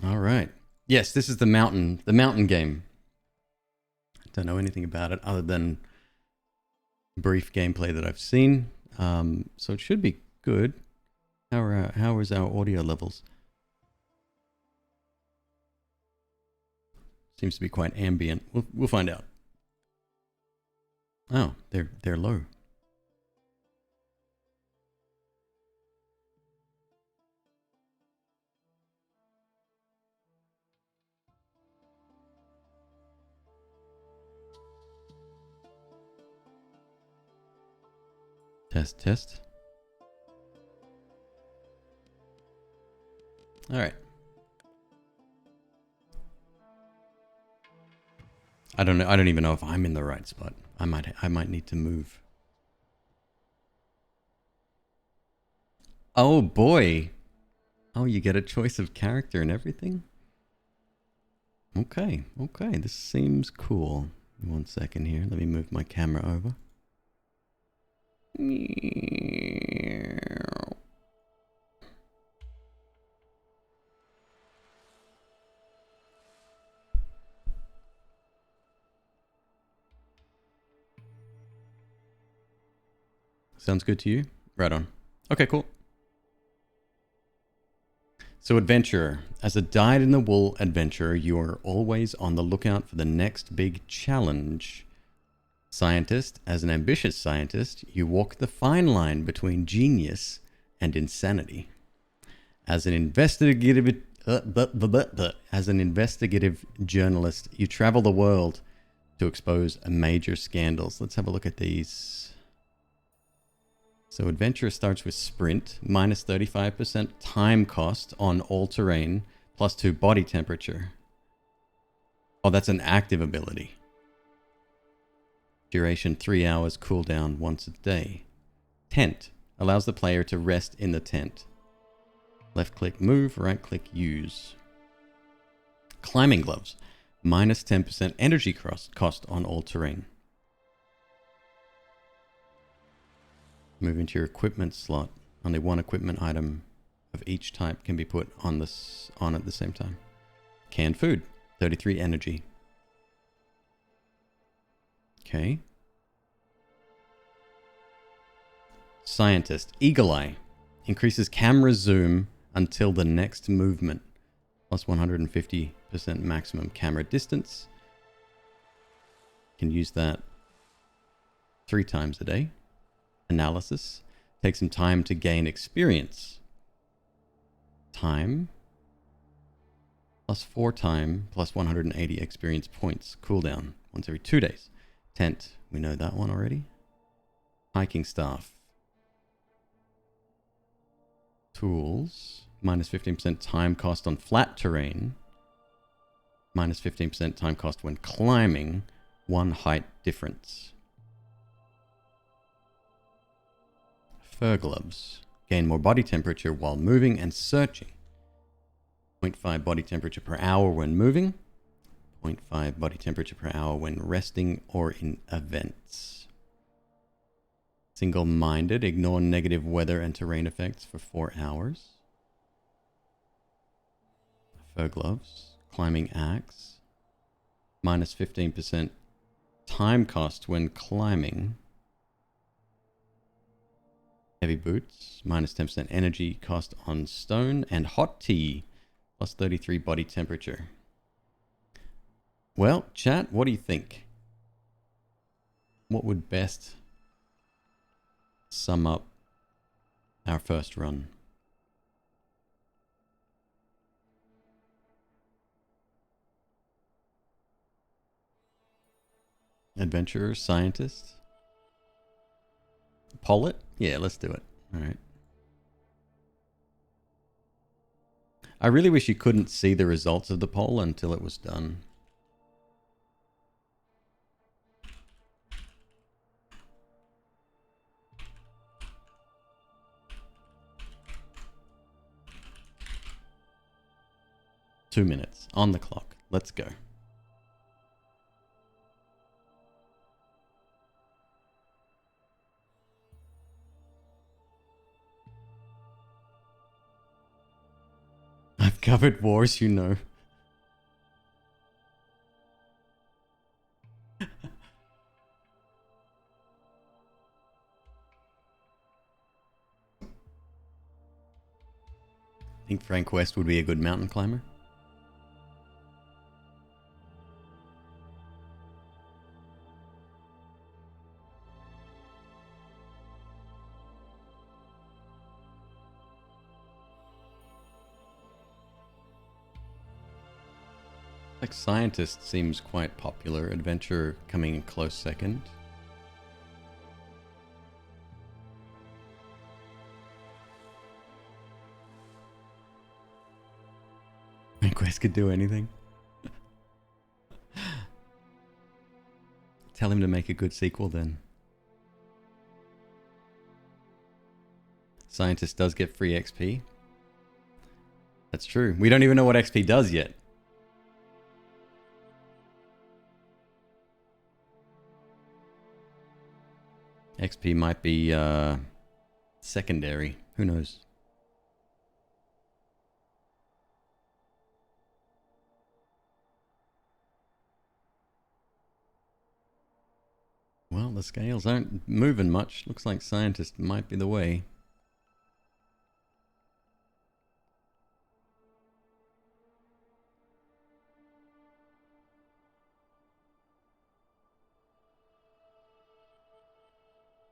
All right. Yes, this is the mountain game. I don't know anything about it other than brief gameplay that I've seen. So it should be good. How is our audio levels? Seems to be quite ambient. We'll find out. Oh, they're low. Test. All right. I don't know. I don't even know if I'm in the right spot. I might need to move. Oh boy. Oh, you get a choice of character and everything? Okay. This seems cool. 1 second here. Let me move my camera over. Sounds good to you? Right on. Okay, cool. So, adventurer. As a dyed-in-the-wool adventurer, you are always on the lookout for the next big challenge. Scientist. As an ambitious scientist, you walk the fine line between genius and insanity. As an investigative journalist, you travel the world to expose major scandals. Let's have a look at these. So adventure starts with sprint, minus 35% time cost on all terrain, plus 2 body temperature. Oh, that's an active ability. Duration 3 hours, cooldown once a day. Tent allows the player to rest in the tent. Left click move, right click use. Climbing gloves, minus 10% energy cost on all terrain. Move into your equipment slot. Only one equipment item of each type can be put on at the same time. Canned food, 33 energy. Okay. Scientist, Eagle Eye, increases camera zoom until the next movement, plus 150% maximum camera distance. Can use that 3 times a day. Analysis, take some time to gain experience. Time, plus 4 time, plus 180 experience points. Cooldown, once every 2 days. Tent, we know that one already. Hiking staff. Tools, minus 15% time cost on flat terrain. Minus 15% time cost when climbing. 1 height difference. Fur gloves. Gain more body temperature while moving and searching. 0.5 body temperature per hour when moving. 0.5 body temperature per hour when resting or in events. Single-minded. Ignore negative weather and terrain effects for 4 hours. Fur gloves. Climbing axe. Minus 15% time cost when climbing. Heavy boots, minus 10% energy cost on stone, and hot tea, plus 33 body temperature. Well, chat, what do you think? What would best sum up our first run? Adventurer, scientist? Poll it? Yeah, let's do it. All right. I really wish you couldn't see the results of the poll until it was done. Two minutes on the clock. Let's go. Discovered wars, you know. I think Frank West would be a good mountain climber. Like scientist seems quite popular. Adventure coming in close second. Quest could do anything. Tell him to make a good sequel then. Scientist does get free XP. That's true. We don't even know what XP does yet. XP might be secondary. Who knows? Well, the scales aren't moving much. Looks like scientist might be the way.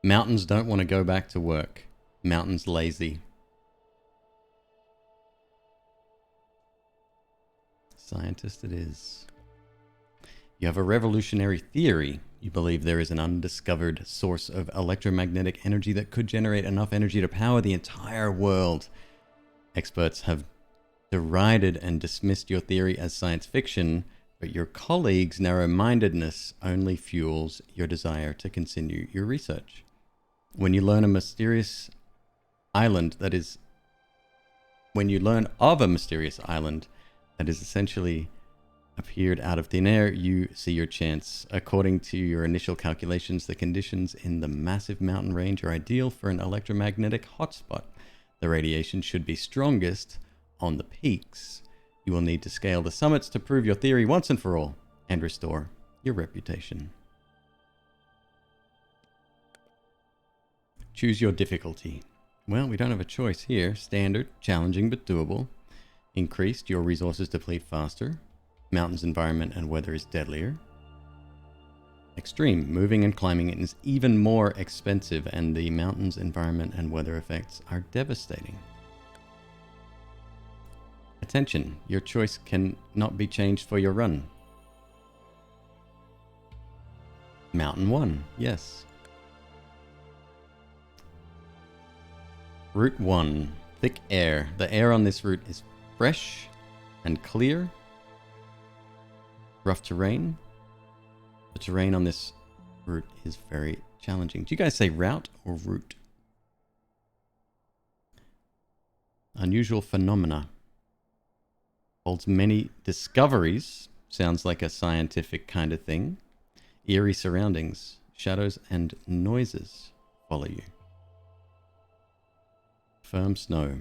Mountains don't want to go back to work. Mountains lazy. Scientist it is. You have a revolutionary theory. You believe there is an undiscovered source of electromagnetic energy that could generate enough energy to power the entire world. Experts have derided and dismissed your theory as science fiction, but your colleagues' narrow-mindedness only fuels your desire to continue your research. When you learn of a mysterious island that is essentially appeared out of thin air, you see your chance. According to your initial calculations, the conditions in the massive mountain range are ideal for an electromagnetic hotspot. The radiation should be strongest on the peaks. You will need to scale the summits to prove your theory once and for all, and restore your reputation. Choose your difficulty. Well, we don't have a choice here. Standard, challenging but doable. Increased, your resources deplete faster. Mountains, environment, and weather is deadlier. Extreme, moving and climbing is even more expensive, and the mountains, environment, and weather effects are devastating. Attention, your choice can not be changed for your run. Mountain 1, yes. Route 1, thick air. The air on this route is fresh and clear. Rough terrain. The terrain on this route is very challenging. Do you guys say route or route? Unusual phenomena. Holds many discoveries. Sounds like a scientific kind of thing. Eerie surroundings. Shadows and noises follow you. Firm snow.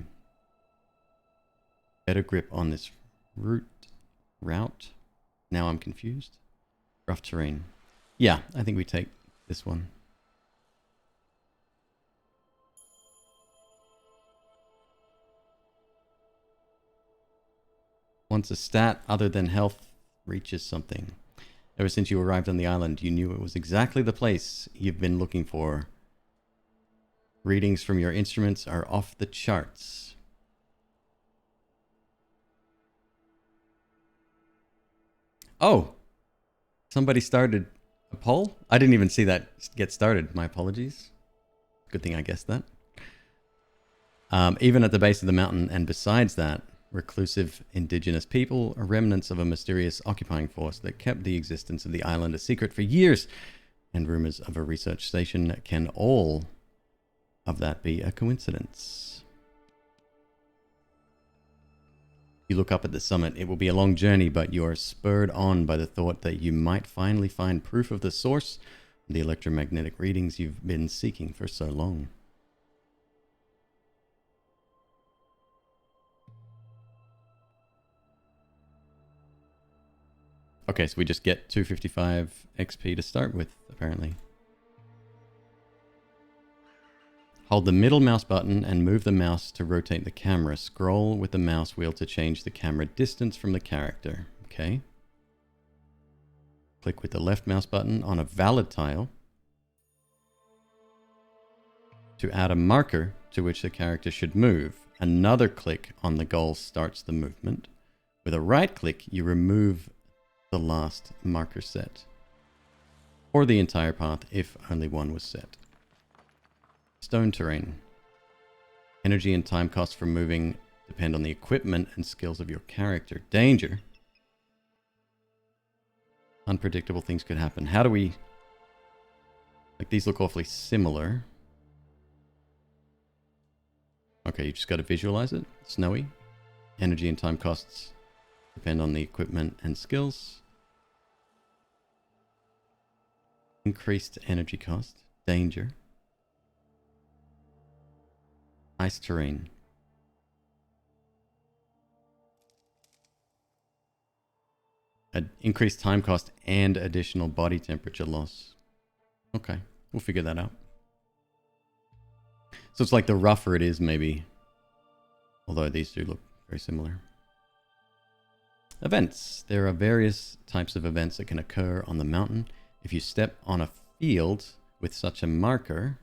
Better grip on this route. Now I'm confused. Rough terrain. Yeah, I think we take this one. Once a stat other than health reaches something. Ever since you arrived on the island, you knew it was exactly the place you've been looking for. Readings from your instruments are off the charts. Oh! Somebody started a poll? I didn't even see that get started. My apologies. Good thing I guessed that. Even at the base of the mountain and besides that, reclusive indigenous people are remnants of a mysterious occupying force that kept the existence of the island a secret for years. And rumors of a research station. Can all of that be a coincidence? You look up at the summit. It will be a long journey, but you are spurred on by the thought that you might finally find proof of the source of the electromagnetic readings you've been seeking for so long. Okay, so we just get 255 XP to start with, apparently. Hold the middle mouse button and move the mouse to rotate the camera. Scroll with the mouse wheel to change the camera distance from the character. Okay. Click with the left mouse button on a valid tile to add a marker to which the character should move. Another click on the goal starts the movement. With a right click, you remove the last marker set, or the entire path if only one was set. Stone terrain. Energy and time costs for moving depend on the equipment and skills of your character. Danger. Unpredictable things could happen. How do we... Like, these look awfully similar. Okay, you just got to visualize it. Snowy. Energy and time costs depend on the equipment and skills. Increased energy cost. Danger. Ice terrain. Increased time cost and additional body temperature loss. Okay, we'll figure that out. So it's like the rougher it is, maybe. Although these do look very similar. Events. There are various types of events that can occur on the mountain. If you step on a field with such a marker,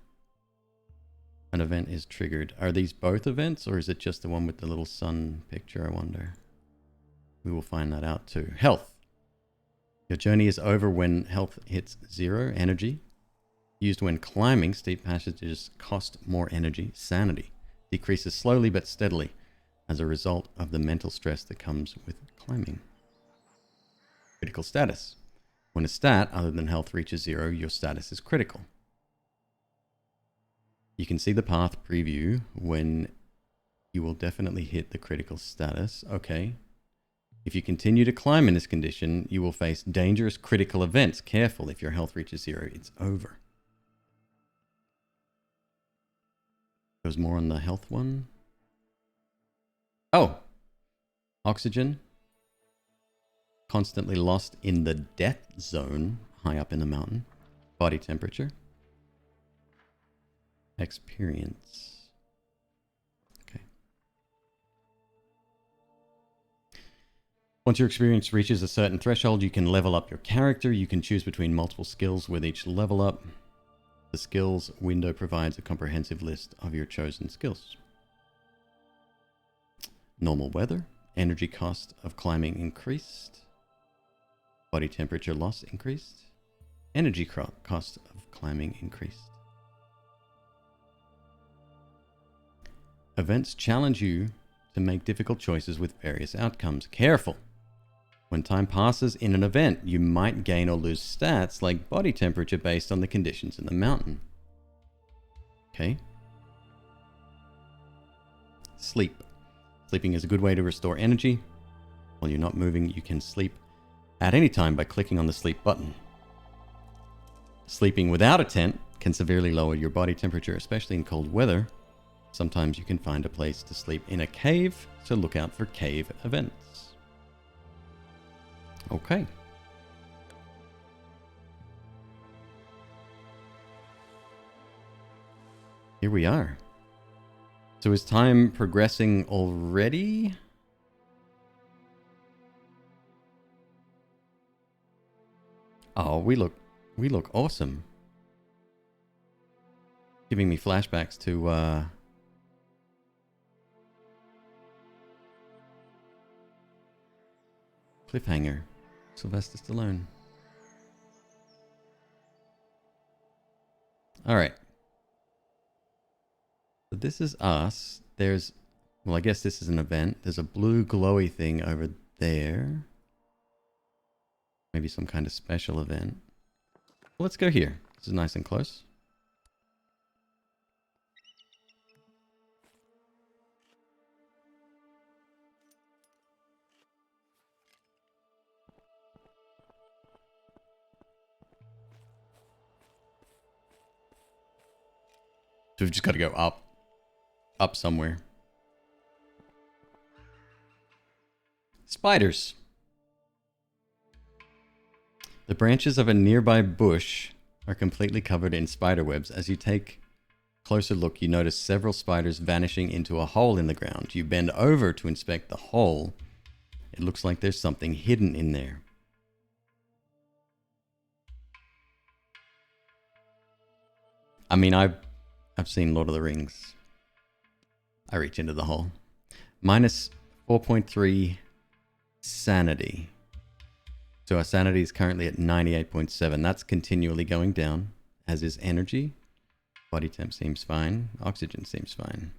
an event is triggered. Are these both events, or is it just the one with the little sun picture, I wonder? We will find that out too. Health. Your journey is over when health hits 0. Energy. Used when climbing, steep passages cost more energy. Sanity. Decreases slowly but steadily as a result of the mental stress that comes with climbing. Critical status. When a stat other than health reaches 0, your status is critical. You can see the path preview when you will definitely hit the critical status. Okay. If you continue to climb in this condition, you will face dangerous critical events. Careful, if your health reaches 0, it's over. There's more on the health one. Oh! Oxygen. Constantly lost in the death zone, high up in the mountain. Body temperature. Experience. Okay. Once your experience reaches a certain threshold, you can level up your character. You can choose between multiple skills with each level up. The skills window provides a comprehensive list of your chosen skills. Normal weather. Energy cost of climbing increased. Body temperature loss increased. Energy cost of climbing increased. Events challenge you to make difficult choices with various outcomes. Careful! When time passes in an event, you might gain or lose stats like body temperature based on the conditions in the mountain. Okay. Sleep. Sleeping is a good way to restore energy. While you're not moving, you can sleep at any time by clicking on the sleep button. Sleeping without a tent can severely lower your body temperature, especially in cold weather. Sometimes you can find a place to sleep in a cave, so look out for cave events. Okay. Here we are. So is time progressing already? Oh, we look awesome. Giving me flashbacks to Cliffhanger. Sylvester Stallone. Alright. So this is us. There's... Well, I guess this is an event. There's a blue glowy thing over there. Maybe some kind of special event. Well, let's go here. This is nice and close. So we've just got to go up. Up somewhere. Spiders. The branches of a nearby bush are completely covered in spider webs. As you take a closer look, you notice several spiders vanishing into a hole in the ground. You bend over to inspect the hole. It looks like there's something hidden in there. I mean, I've seen Lord of the Rings. I reach into the hole. Minus 4.3 sanity. So our sanity is currently at 98.7. That's continually going down, as is energy. Body temp seems fine. Oxygen seems fine.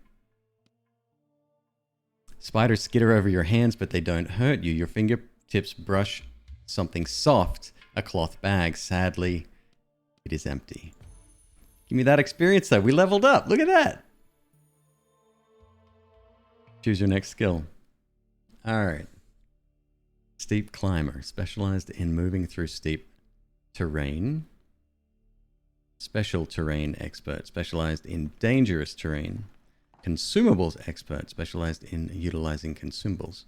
Spiders skitter over your hands, but they don't hurt you. Your fingertips brush something soft, a cloth bag. Sadly, it is empty. Give me that experience, though. We leveled up. Look at that. Choose your next skill. All right. Steep climber, specialized in moving through steep terrain. Special terrain expert, specialized in dangerous terrain. Consumables expert, specialized in utilizing consumables.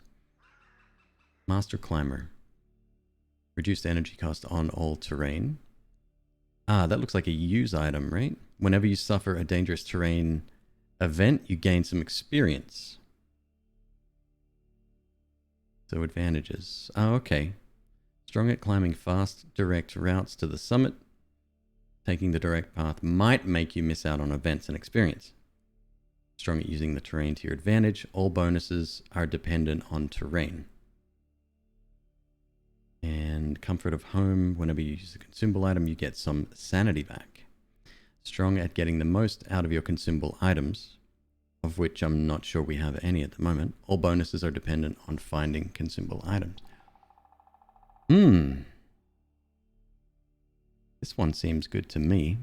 Master climber. Reduced energy cost on all terrain. Ah, that looks like a use item, right? Whenever you suffer a dangerous terrain event, you gain some experience. So advantages. Oh, okay. Strong at climbing fast, direct routes to the summit. Taking the direct path might make you miss out on events and experience. Strong at using the terrain to your advantage. All bonuses are dependent on terrain. And comfort of home. Whenever you use a consumable item, you get some sanity back. Strong at getting the most out of your consumable items, of which I'm not sure we have any at the moment. All bonuses are dependent on finding consumable items. This one seems good to me.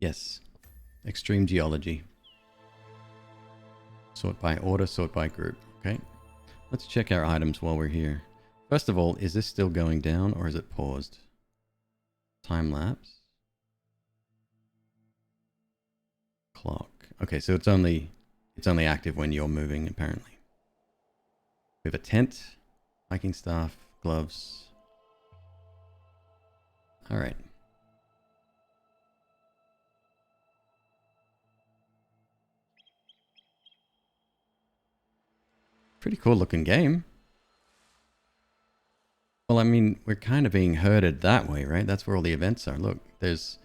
Yes. Extreme geology. Sort by order, sort by group. Okay. Let's check our items while we're here. First of all, is this still going down or is it paused? Time lapse. Clock. Okay, so it's only active when you're moving, apparently. We have a tent, hiking staff, gloves. All right. Pretty cool looking game. Well, I mean, we're kind of being herded that way, right? That's where all the events are. Look, there's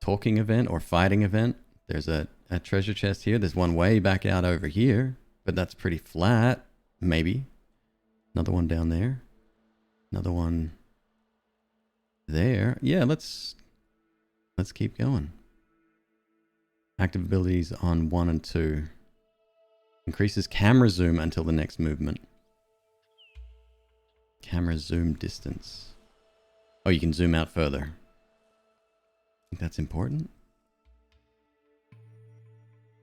talking event or fighting event. There's a treasure chest here. There's one way back out over here, but that's pretty flat. Maybe. Another one down there. Another one there. Yeah, let's keep going. Active abilities on 1 and 2. Increases camera zoom until the next movement. Camera zoom distance. Oh, you can zoom out further. Think that's important?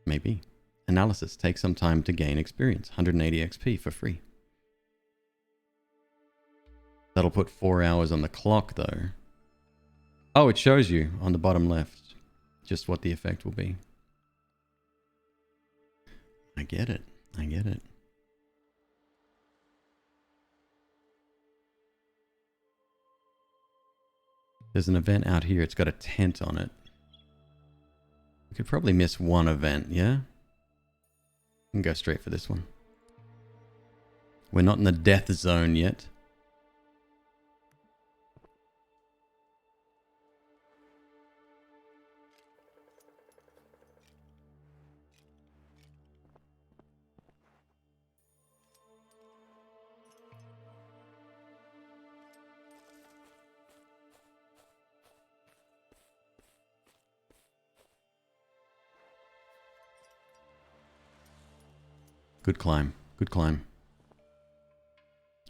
Maybe. Analysis. Take some time to gain experience. 180 XP for free. That'll put 4 hours on the clock, though. Oh, it shows you on the bottom left just what the effect will be. I get it. I get it. There's an event out here. It's got a tent on it. We could probably miss one event, yeah? We can go straight for this one. We're not in the death zone yet. Good climb. Good climb.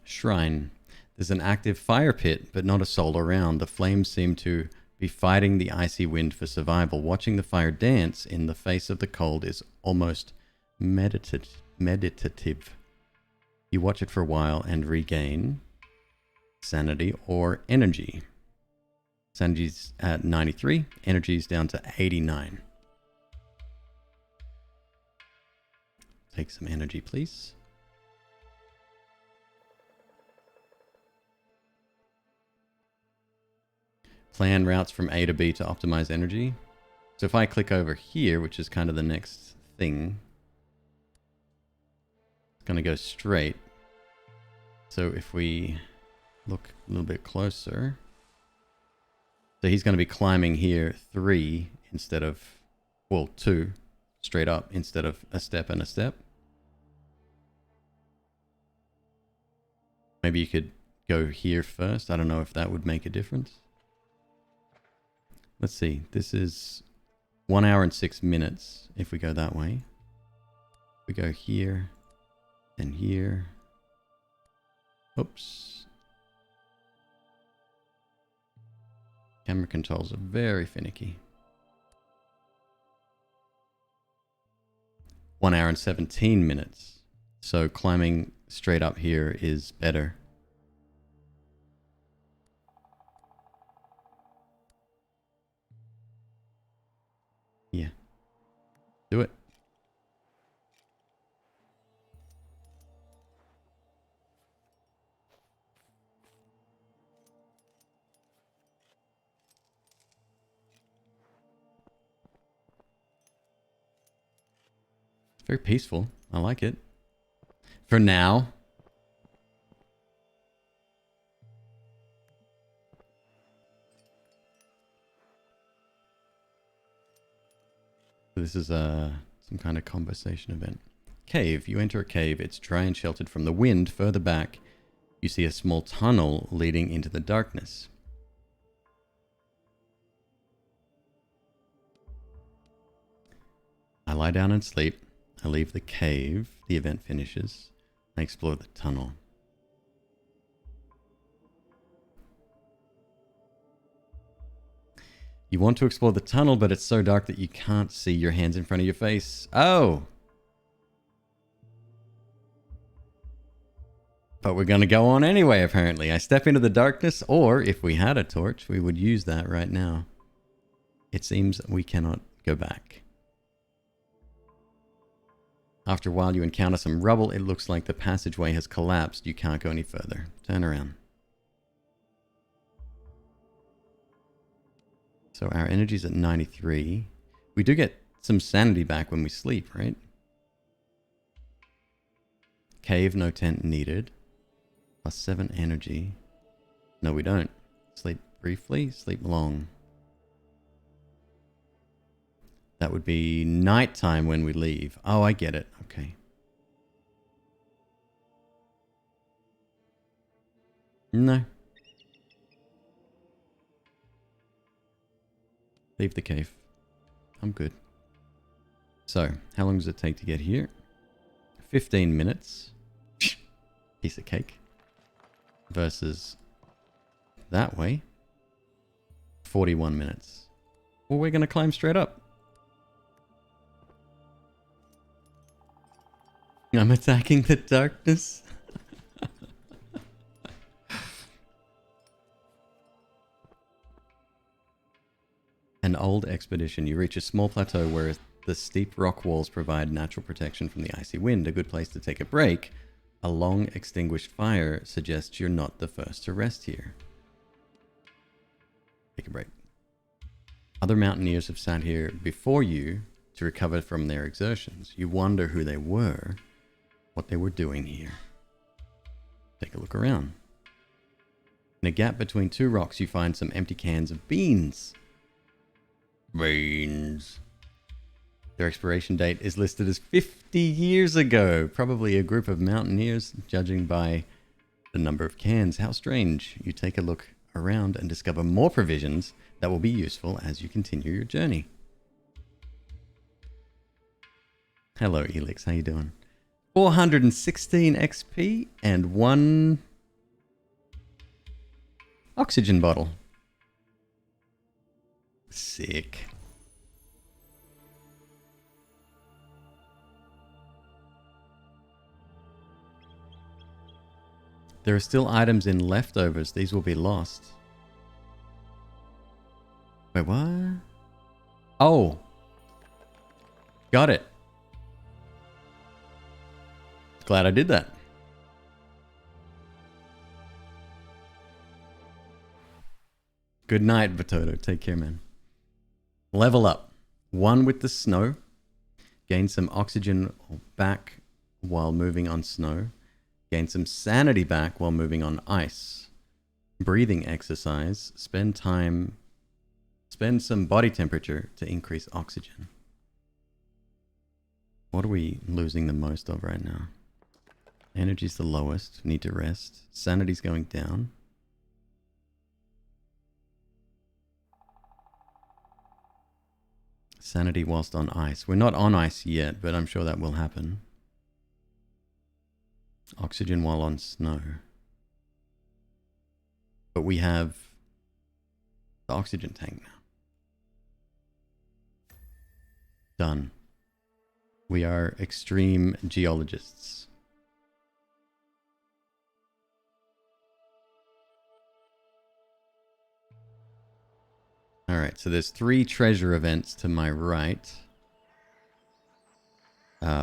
Shrine. There's an active fire pit, but not a soul around. The flames seem to be fighting the icy wind for survival. Watching the fire dance in the face of the cold is almost meditative. You watch it for a while and regain sanity or energy. Sanity's at 93. Energy's down to 89. take some energy, please. Plan routes from A to B to optimize energy. So if I click over here, which is kind of the next thing, it's going to go straight. So if we look a little bit closer, so he's going to be climbing here 3 instead of, well, 2 straight up instead of a step and a step. Maybe you could go here first. I don't know if that would make a difference. Let's see. This is 1 hour and 6 minutes if we go that way. We go here and here. Oops. Camera controls are very finicky. 1 hour and 17 minutes. So climbing straight up here is better. Yeah. Do it. It's very peaceful. I like it. For now. This is some kind of conversation event. Cave. You enter a cave. It's dry and sheltered from the wind. Further back, you see a small tunnel leading into the darkness. I lie down and sleep. I leave the cave. The event finishes. I explore the tunnel. You want to explore the tunnel, but it's so dark that you can't see your hands in front of your face. Oh! But we're going to go on anyway, apparently. I step into the darkness, or if we had a torch, we would use that right now. It seems we cannot go back. After a while, you encounter some rubble. It looks like the passageway has collapsed. You can't go any further. Turn around. So our energy's at 93. We do get some sanity back when we sleep, right? Cave, no tent needed. +7 energy. No, we don't. Sleep briefly, sleep long. That would be nighttime when we leave. Oh, I get it. Okay. No. Leave the cave. I'm good. So, how long does it take to get here? 15 minutes. Piece of cake. Versus that way. 41 minutes. Well, we're going to climb straight up. I'm attacking the darkness. An old expedition. You reach a small plateau where the steep rock walls provide natural protection from the icy wind. A good place to take a break. A long extinguished fire suggests you're not the first to rest here. Take a break. Other mountaineers have sat here before you to recover from their exertions. You wonder who they were, what they were doing here. Take a look around. In a gap between 2 rocks, you find some empty cans of beans. Beans. Their expiration date is listed as 50 years ago. Probably a group of mountaineers, judging by the number of cans. How strange. You take a look around and discover more provisions that will be useful as you continue your journey. Hello, Elix. How you doing? 416 XP and 1 oxygen bottle. Sick. There are still items in leftovers. These will be lost. Wait, what? Oh. Got it. Glad I did that. Good night, Batoto. Take care, man. Level up. 1 with the snow. Gain some oxygen back while moving on snow. Gain some sanity back while moving on ice. Breathing exercise. Spend some body temperature to increase oxygen. What are we losing the most of right now? Energy's the lowest. Need to rest. Sanity's going down. Sanity whilst on ice. We're not on ice yet, but I'm sure that will happen. Oxygen while on snow. But we have the oxygen tank now. Done. We are extreme geologists. Alright, so there's 3 treasure events to my right.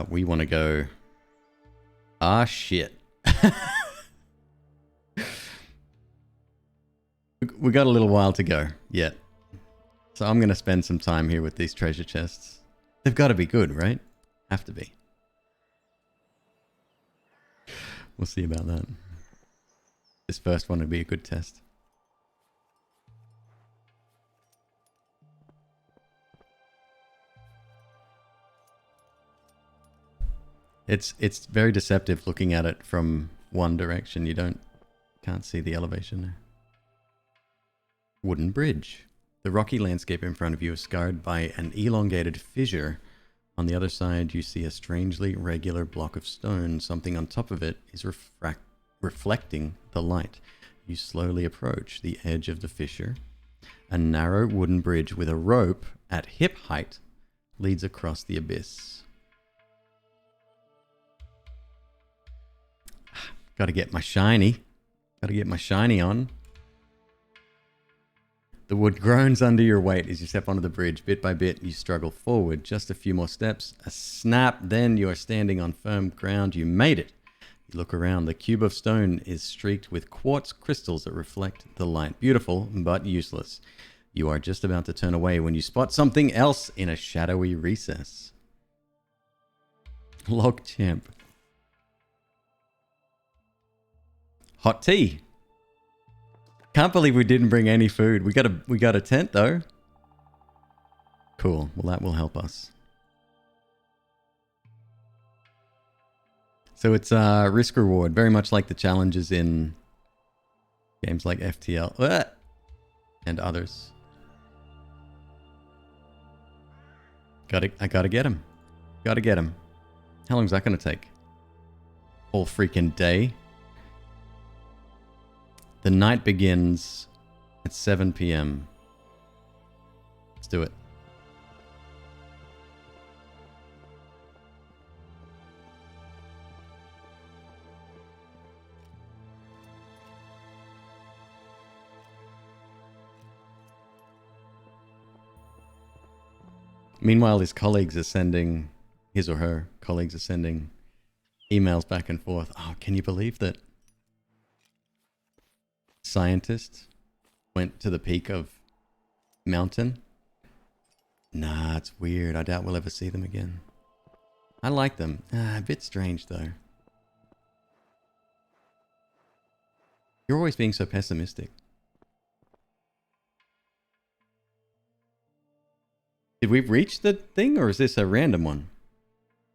We want to go... Ah, shit. We got a little while to go yet. So I'm going to spend some time here with these treasure chests. They've got to be good, right? Have to be. We'll see about that. This first one would be a good test. It's very deceptive looking at it from one direction. You can't see the elevation there. Wooden bridge. The rocky landscape in front of you is scarred by an elongated fissure. On the other side, you see a strangely regular block of stone. Something on top of it is reflecting the light. You slowly approach the edge of the fissure. A narrow wooden bridge with a rope at hip height leads across the abyss. Gotta get my shiny. Gotta get my shiny on. The wood groans under your weight as you step onto the bridge. Bit by bit, you struggle forward. Just a few more steps. A snap, then you're standing on firm ground. You made it. You look around. The cube of stone is streaked with quartz crystals that reflect the light. Beautiful, but useless. You are just about to turn away when you spot something else in a shadowy recess. Log champ. Hot tea. Can't believe we didn't bring any food. We got a tent though. Cool. Well, that will help us. So it's risk reward, very much like the challenges in games like FTL and others. I gotta get him. Gotta get him. How long is that gonna take? All freaking day. The night begins at 7 p.m. Let's do it. Meanwhile, his colleagues are sending, his or her colleagues are sending emails back and forth. Oh, can you believe that? Scientist went to the peak of mountain. Nah, it's weird. I doubt we'll ever see them again. I like them. A bit strange though. You're always being so pessimistic. Did we reach the thing or is this a random one?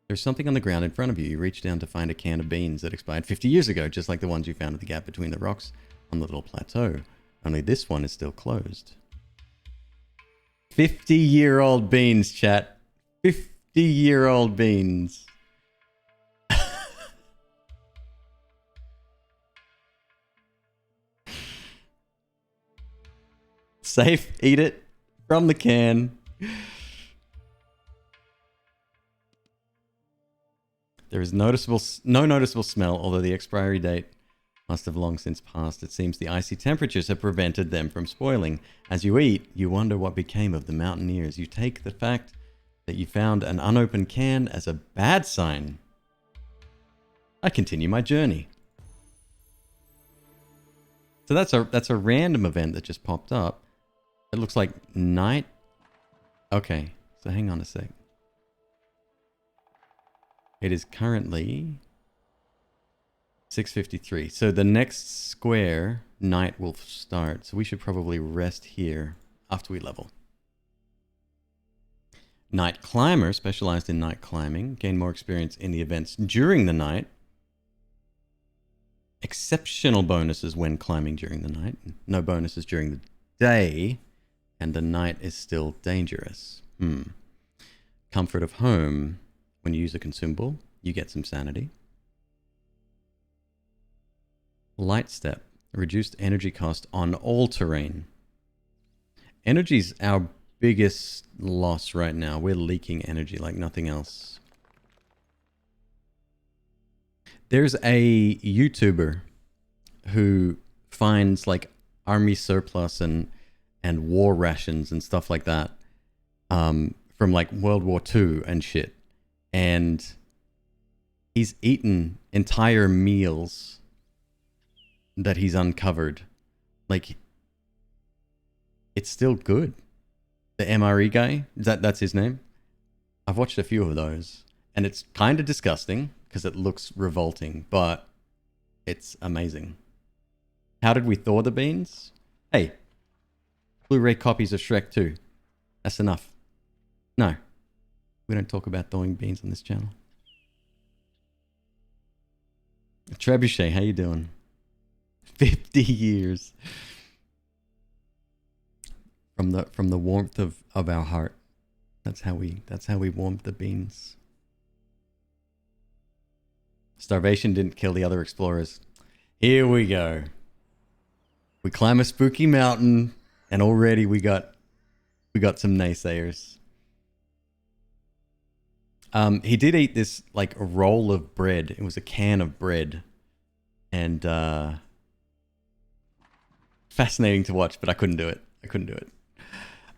There's something on the ground in front of you. You reach down to find a can of beans that expired 50 years ago, just like the ones you found at the gap between the rocks on the little plateau. Only this one is still closed. 50-year-old beans, chat. 50-year-old beans. Safe, eat it from the can. There is no noticeable smell, although the expiry date must have long since passed. It seems the icy temperatures have prevented them from spoiling. As you eat, you wonder what became of the mountaineers. You take the fact that you found an unopened can as a bad sign. I continue my journey. So that's a random event that just popped up. It looks like night. Okay, so hang on a sec. It is currently 6:53. So the next square, night will start. So we should probably rest here after we level. Night climber, specialized in night climbing, gain more experience in the events during the night. Exceptional bonuses when climbing during the night. No bonuses during the day. And the night is still dangerous. Comfort of home. When you use a consumable, you get some sanity. Light step. Reduced energy cost on all terrain. Energy's our biggest loss right now. We're leaking energy like nothing else. There's a YouTuber who finds like army surplus and war rations and stuff like that from like World War II and shit. And he's eaten entire meals that he's uncovered. Like, it's still good. The MRE guy, that's his name? I've watched a few of those. And it's kind of disgusting because it looks revolting, but it's amazing. How did we thaw the beans? Hey, Blu-ray copies of Shrek 2. That's enough. No, we don't talk about thawing beans on this channel. Trebuchet, how you doing? 50 years. From the warmth of our heart. That's how we warmed the beans. Starvation didn't kill the other explorers. Here we go. We climb a spooky mountain, and already we got some naysayers. He did eat this like a roll of bread. It was a can of bread, and fascinating to watch. But I couldn't do it.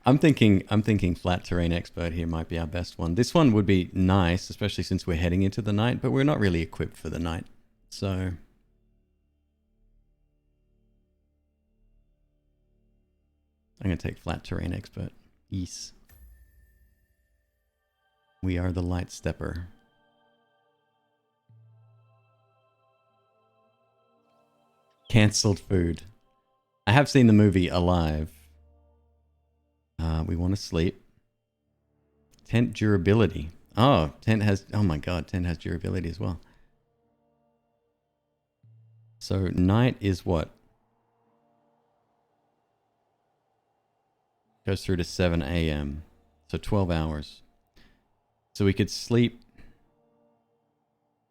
I'm thinking flat terrain expert here might be our best one. This one would be nice, especially since we're heading into the night, but we're not really equipped for the night. So I'm going to take flat terrain expert. Yes. We are the light stepper. Cancelled food. I have seen the movie Alive. We want to sleep. Tent durability. Oh, tent has... Oh my god, tent has durability as well. So night is what? Goes through to 7 a.m. So 12 hours. So we could sleep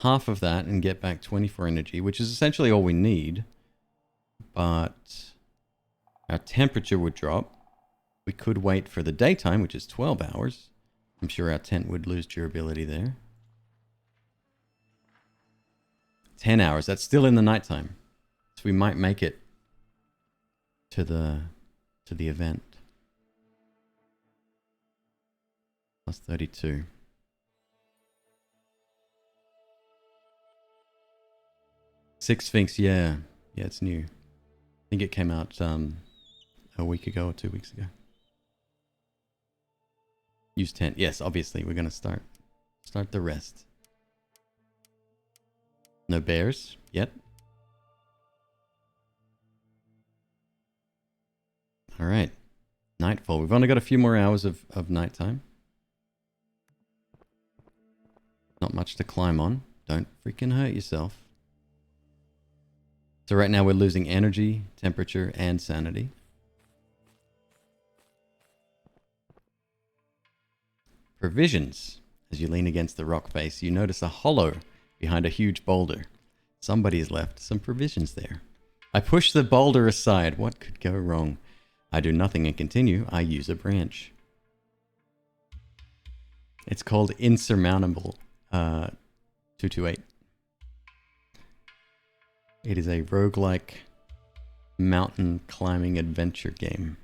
half of that and get back 24 energy, which is essentially all we need. But our temperature would drop. We could wait for the daytime, which is 12 hours. I'm sure our tent would lose durability there. 10 hours. That's still in the nighttime. So we might make it to the event. Plus 32. Six Sphinx, yeah. Yeah, it's new. I think it came out a week ago or 2 weeks ago. Use tent. Yes, obviously, we're going to start the rest. No bears yet. All right. Nightfall. We've only got a few more hours of nighttime. Not much to climb on. Don't freaking hurt yourself. So right now we're losing energy, temperature, and sanity. Provisions. As you lean against the rock face, you notice a hollow behind a huge boulder. Somebody's left some provisions there. I push the boulder aside. What could go wrong? I do nothing and continue. I use a branch. It's called Insurmountable 228. It is a roguelike mountain climbing adventure game.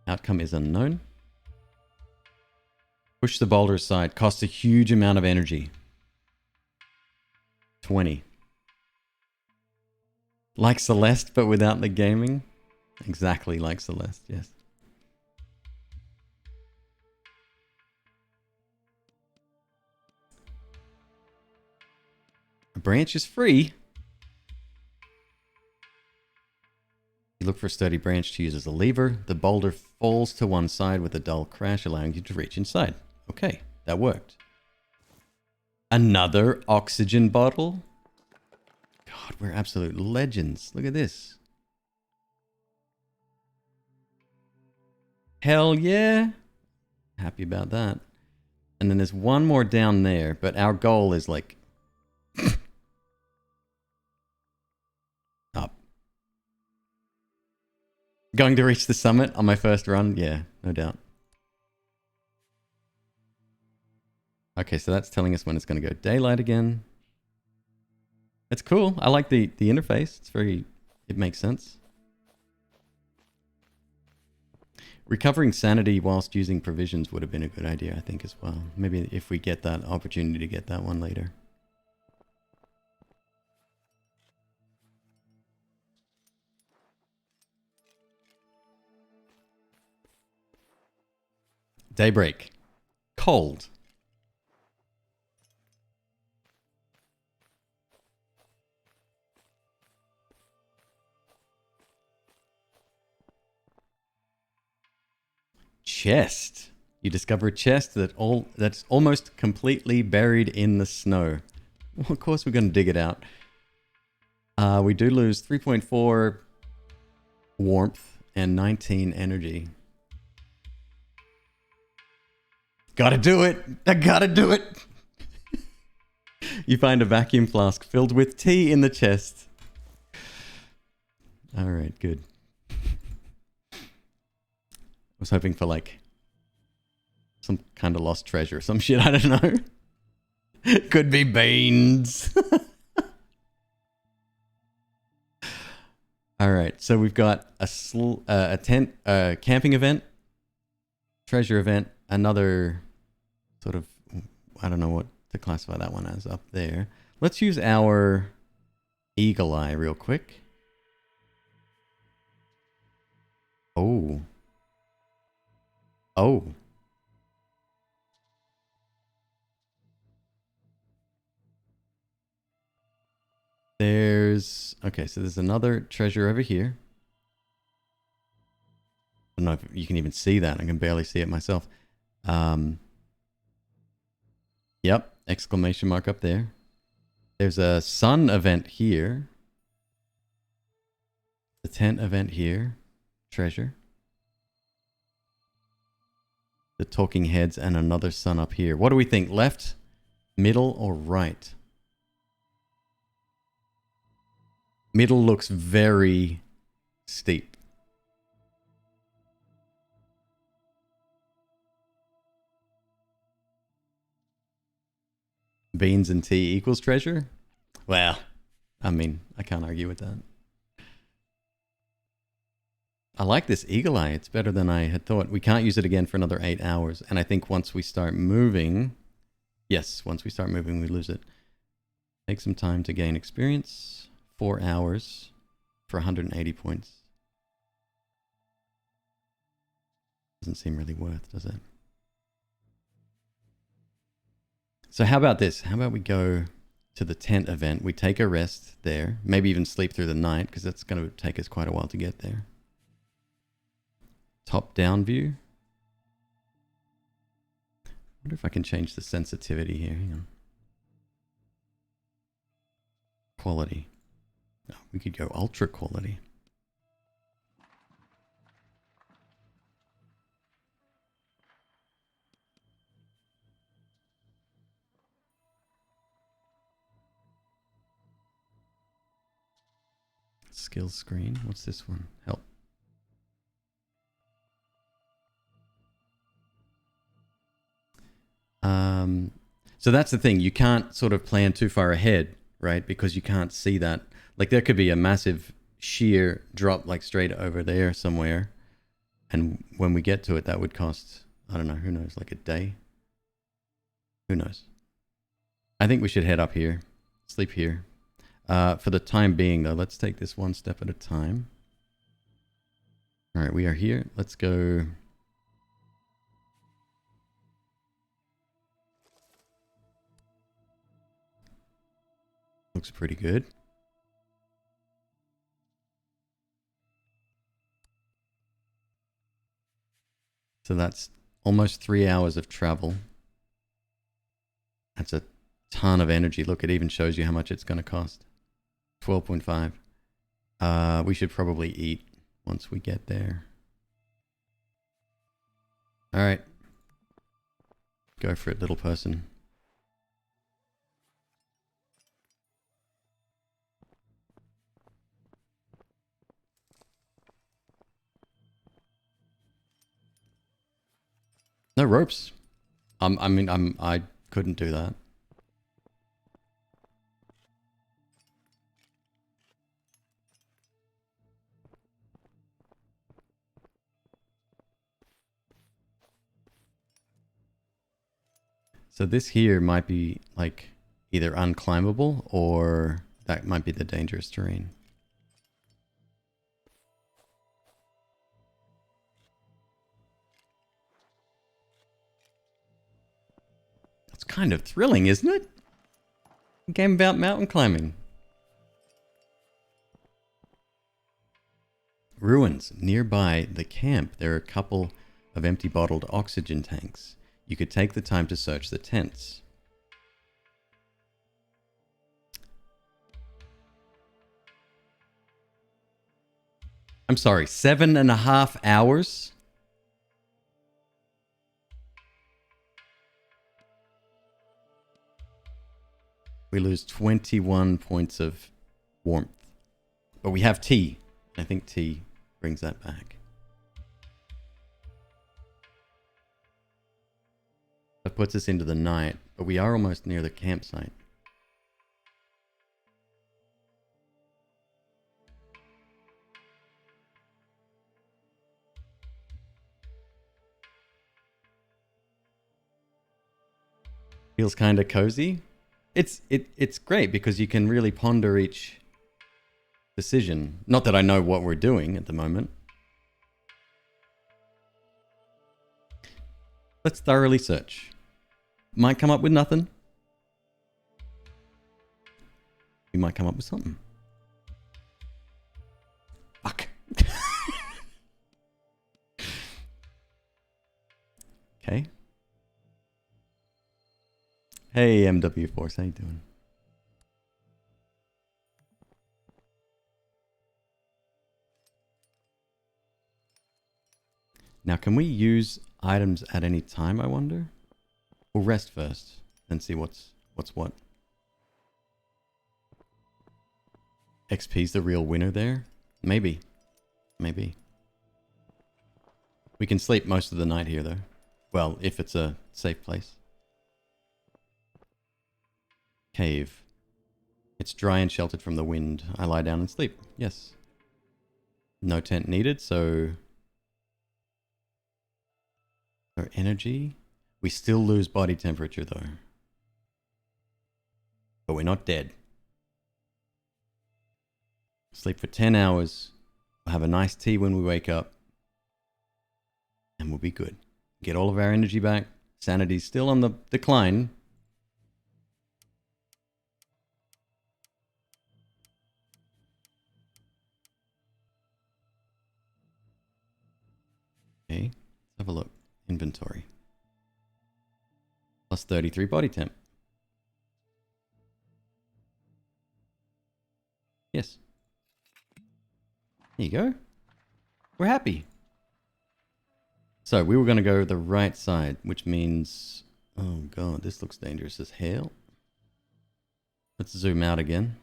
Outcome is unknown. Push the boulder aside. Costs a huge amount of energy. 20. Like Celeste, but without the gaming? Exactly like Celeste, yes. A branch is free. You look for a sturdy branch to use as a lever. The boulder falls to one side with a dull crash, allowing you to reach inside. Okay, that worked. Another oxygen bottle? God, we're absolute legends. Look at this. Hell yeah. Happy about that. And then there's one more down there, but our goal is like... up. Going to reach the summit on my first run? Yeah, no doubt. Okay, so that's telling us when it's going to go daylight again. It's cool. I like the interface. It's very... it makes sense. Recovering sanity whilst using provisions would have been a good idea, I think, as well. Maybe if we get that opportunity to get that one later. Daybreak. Cold. Chest. You discover a chest that's almost completely buried in the snow. Well, of course we're going to dig it out. We do lose 3.4 warmth and 19 energy. Gotta do it! I gotta do it! You find a vacuum flask filled with tea in the chest. Alright, good. I was hoping for like some kind of lost treasure or some shit, I don't know. Could be beans. Alright, so we've got a tent, camping event, treasure event, another sort of, I don't know what to classify that one as up there. Let's use our eagle eye real quick. Oh. Oh. Okay, so there's another treasure over here. I don't know if you can even see that. I can barely see it myself. Yep, exclamation mark up there. There's a sun event here. The tent event here. Treasure. The talking heads and another sun up here. What do we think? Left, middle, or right? Middle looks very steep. Beans and tea equals treasure? Well, I mean, I can't argue with that. I like this eagle eye. It's better than I had thought. We can't use it again for another 8 hours. And I think once we start moving... Yes, once we start moving, we lose it. Take some time to gain experience. 4 hours for 180 points. Doesn't seem really worth, does it? So how about this? How about we go to the tent event? We take a rest there. Maybe even sleep through the night, because that's going to take us quite a while to get there. Top-down view. I wonder if I can change the sensitivity here. Hang on. Quality. Oh, we could go ultra quality. Skills screen. What's this one? Help. So that's the thing. You can't sort of plan too far ahead, right? Because you can't see that. Like there could be a massive sheer drop like straight over there somewhere. And when we get to it, that would cost, I don't know, who knows, like a day. Who knows? I think we should head up here. Sleep here. For the time being, though, let's take this one step at a time. Alright, we are here. Let's go... Looks pretty good. So that's almost 3 hours of travel. That's a ton of energy. Look, it even shows you how much it's going to cost. 12.5. We should probably eat once we get there. Alright. Go for it, little person. No ropes. I couldn't do that. So this here might be like either unclimbable or that might be the dangerous terrain. It's kind of thrilling, isn't it? A game about mountain climbing. Ruins. Nearby the camp, there are a couple of empty bottled oxygen tanks. You could take the time to search the tents. I'm sorry, 7.5 hours? We lose 21 points of warmth. But we have tea. I think tea brings that back. That puts us into the night, but we are almost near the campsite. Feels kind of cozy. It's great because you can really ponder each decision. Not that I know what we're doing at the moment. Let's thoroughly search. Might come up with nothing. We might come up with something. Fuck. Okay. Hey, MW Force, how you doing? Now, can we use items at any time, I wonder? We'll rest first, then see what's what. XP's the real winner there? Maybe. Maybe. We can sleep most of the night here, though. Well, if it's a safe place. Cave. It's dry and sheltered from the wind. I lie down and sleep. Yes. No tent needed, so... Our energy. We still lose body temperature, though. But we're not dead. Sleep for 10 hours. We'll have a nice tea when we wake up. And we'll be good. Get all of our energy back. Sanity's still on the decline. Okay, let's have a look. Inventory. Plus 33 body temp. Yes. There you go. We're happy. So we were going to go the right side, which means... Oh god, this looks dangerous as hell. Let's zoom out again.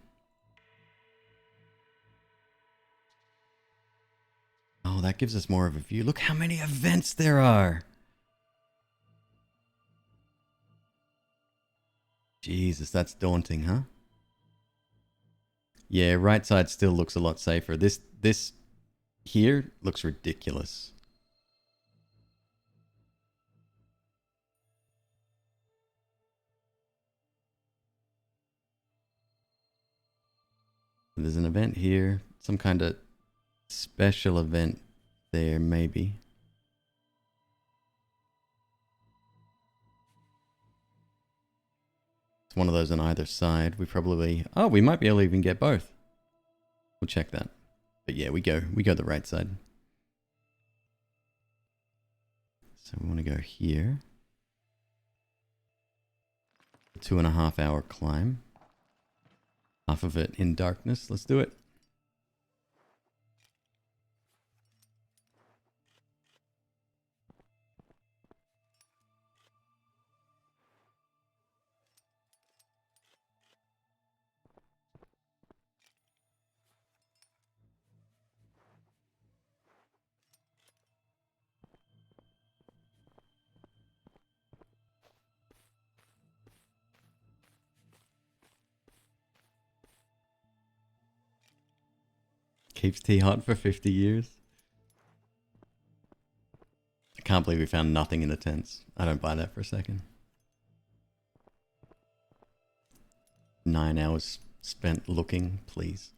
Oh, that gives us more of a view. Look how many events there are. Jesus, that's daunting, huh? Yeah, right side still looks a lot safer. This here looks ridiculous. There's an event here. Some kind of special event there, maybe. It's one of those on either side. We probably... Oh, we might be able to even get both. We'll check that. But yeah, we go the right side. So we want to go here. 2.5 hour climb. Half of it in darkness. Let's do it. Keeps tea hot for 50 years. I can't believe we found nothing in the tents. I don't buy that for a second. 9 hours spent looking, please.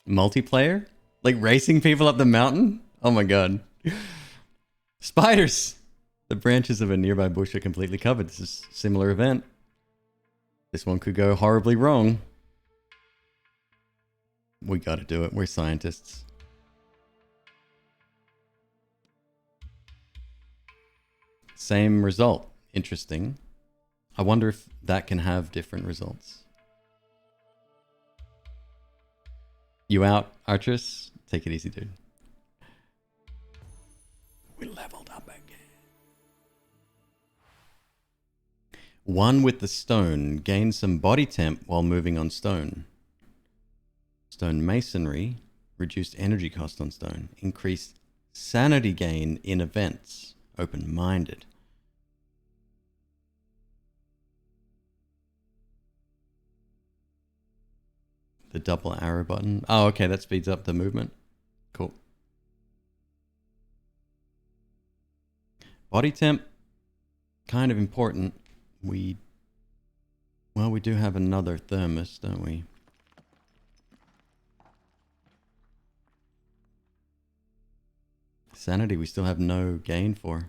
Multiplayer? Like racing people up the mountain? Oh my god. Spiders! The branches of a nearby bush are completely covered. This is a similar event. This one could go horribly wrong. We gotta do it. We're scientists. Same result. Interesting. I wonder if that can have different results. You out, Artress? Take it easy, dude. We leveled up again. One with the stone. Gain some body temp while moving on stone. Stone masonry. Reduced energy cost on stone. Increased sanity gain in events. Open-minded. The double arrow button. Oh, okay. That speeds up the movement. Cool. Body temp. Kind of important. We do have another thermos, don't we? Sanity we still have no gain for.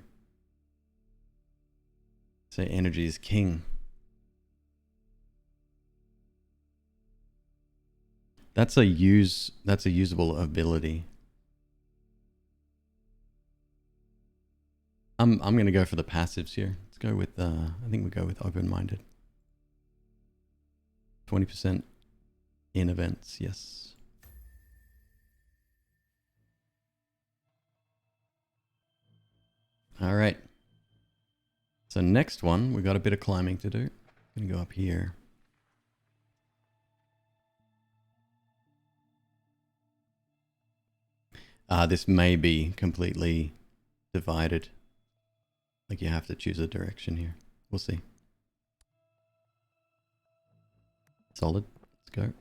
Say energy is king. That's a usable ability. I'm gonna go for the passives here. Let's go with I think we go with open-minded. 20% in events, yes. All right. So next one, we got a bit of climbing to do. Gonna go up here. This may be completely divided. Like you have to choose a direction here. We'll see. Solid. Let's go.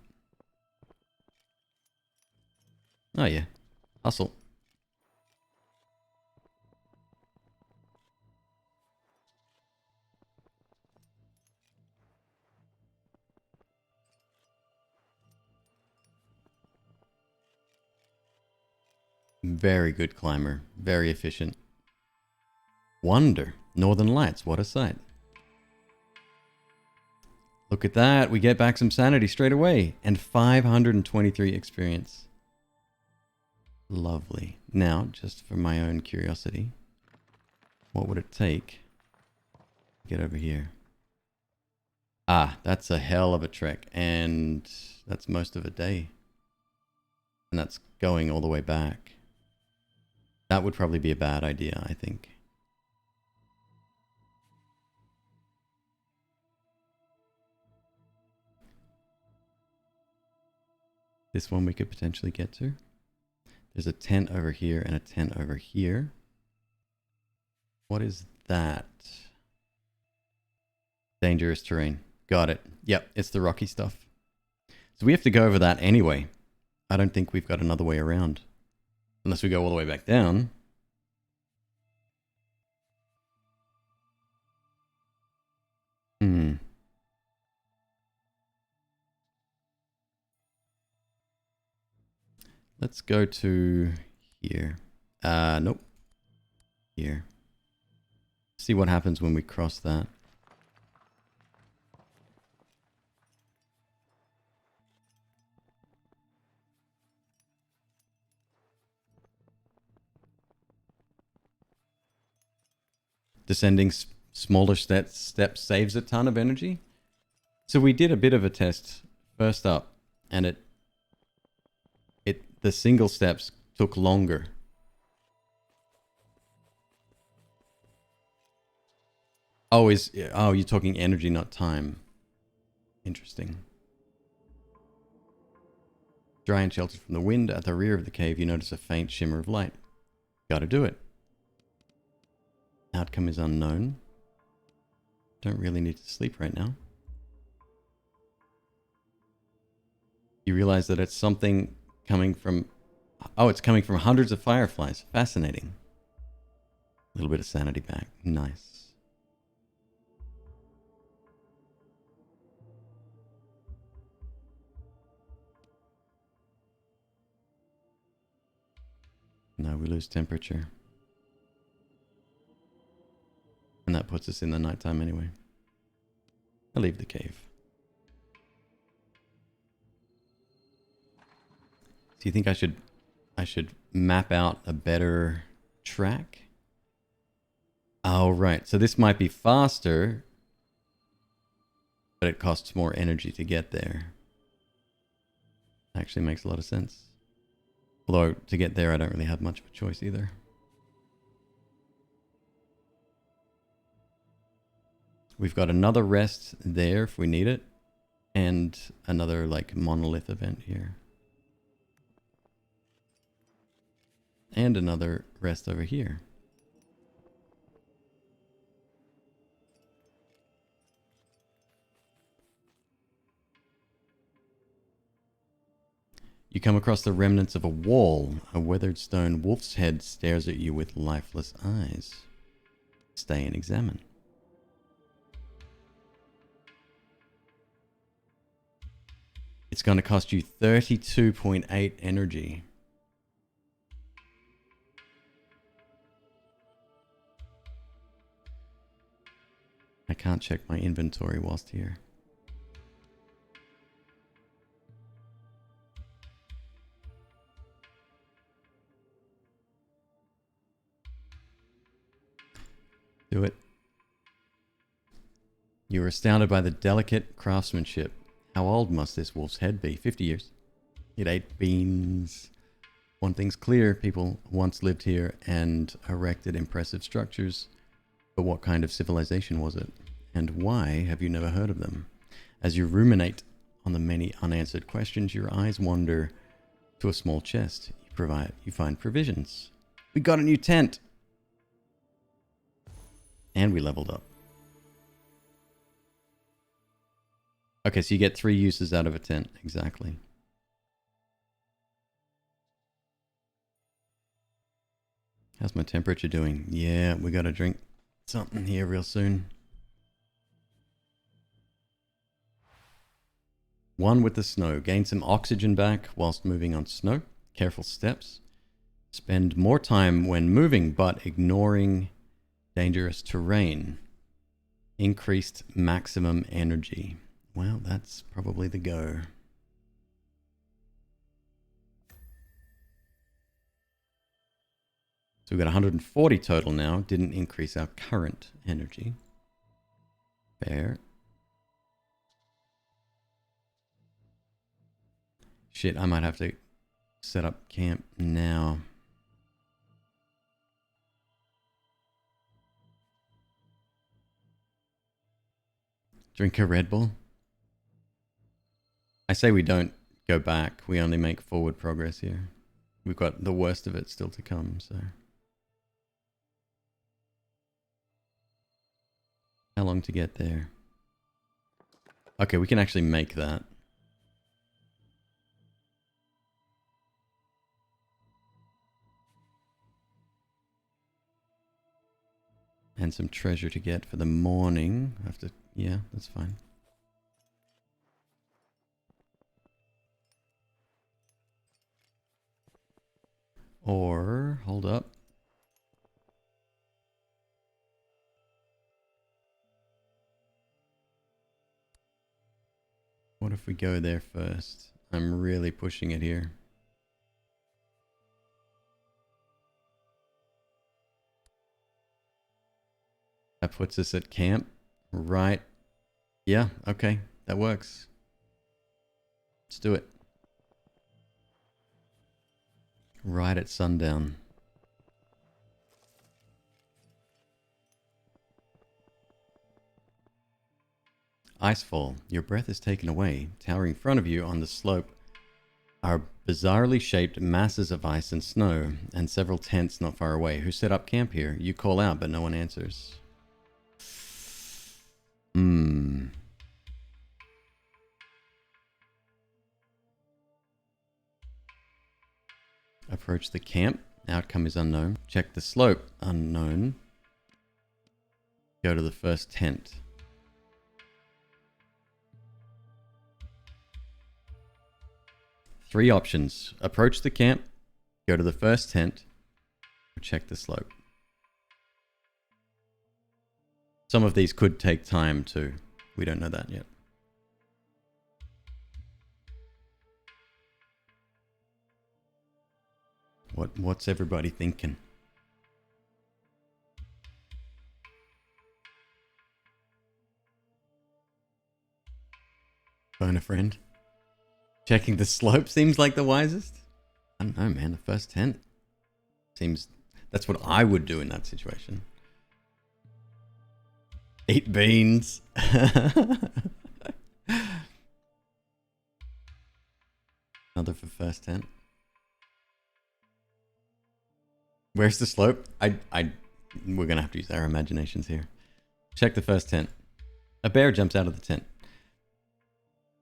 Oh yeah. Hustle. Very good climber. Very efficient. Wonder. Northern Lights. What a sight. Look at that. We get back some sanity straight away. And 523 experience. Lovely. Now, just for my own curiosity, what would it take to get over here? Ah, that's a hell of a trek. And that's most of a day. And that's going all the way back. That would probably be a bad idea, I think. This one we could potentially get to. There's a tent over here and a tent over here. What is that? Dangerous terrain. Got it. Yep, it's the rocky stuff. So we have to go over that anyway. I don't think we've got another way around. Unless we go all the way back down. Let's go to here. Nope. Here. See what happens when we cross that. Descending smaller steps saves a ton of energy. So we did a bit of a test first up, and the single steps took longer. Oh, you're talking energy, not time. Interesting. Dry and sheltered from the wind, at the rear of the cave, you notice a faint shimmer of light. Gotta do it. Outcome is unknown. Don't really need to sleep right now. You realize that it's something coming from... Oh, it's coming from hundreds of fireflies. Fascinating. A little bit of sanity back. Nice. No, we lose temperature. And that puts us in the nighttime anyway. I leave the cave. Do you think I should map out a better track? Oh, right. So this might be faster, but it costs more energy to get there. Actually makes a lot of sense. Although to get there, I don't really have much of a choice either. We've got another rest there if we need it, and another like monolith event here. And another rest over here. You come across the remnants of a wall. A weathered stone wolf's head stares at you with lifeless eyes. Stay and examine. It's going to cost you 32.8 energy. I can't check my inventory whilst here. Do it. You were astounded by the delicate craftsmanship. How old must this wolf's head be? 50 years. It ate beans. One thing's clear, people once lived here and erected impressive structures. But what kind of civilization was it? And why have you never heard of them? As you ruminate on the many unanswered questions, your eyes wander to a small chest. You find provisions. We got a new tent! And we leveled up. Okay, so you get 3 uses out of a tent. Exactly. How's my temperature doing? Yeah, we gotta drink something here real soon. One with the snow. Gain some oxygen back whilst moving on snow. Careful steps. Spend more time when moving, but ignoring dangerous terrain. Increased maximum energy. Well, that's probably the go. So we've got 140 total now. Didn't increase our current energy. Fair. Shit, I might have to set up camp now. Drink a Red Bull? I say we don't go back. We only make forward progress here. We've got the worst of it still to come, so. How long to get there? Okay, we can actually make that. And some treasure to get for the morning. I have to, yeah, that's fine. Or, hold up. What if we go there first? I'm really pushing it here. That puts us at camp. Right. Yeah, okay. That works. Let's do it. Right at sundown. Icefall. Your breath is taken away. Towering in front of you on the slope are bizarrely shaped masses of ice and snow, and several tents not far away. Who set up camp here? You call out, but no one answers. Approach the camp. Outcome is unknown. Check the slope. Unknown. Go to the first tent. Three options. Approach the camp, go to the first tent, or check the slope. Some of these could take time too. We don't know that yet. What's everybody thinking? Phone a friend. Checking the slope seems like the wisest. I don't know, man. The first tent seems... That's what I would do in that situation. Eat beans. Another for first tent. Where's the slope? We're gonna have to use our imaginations here. Check the first tent. A bear jumps out of the tent.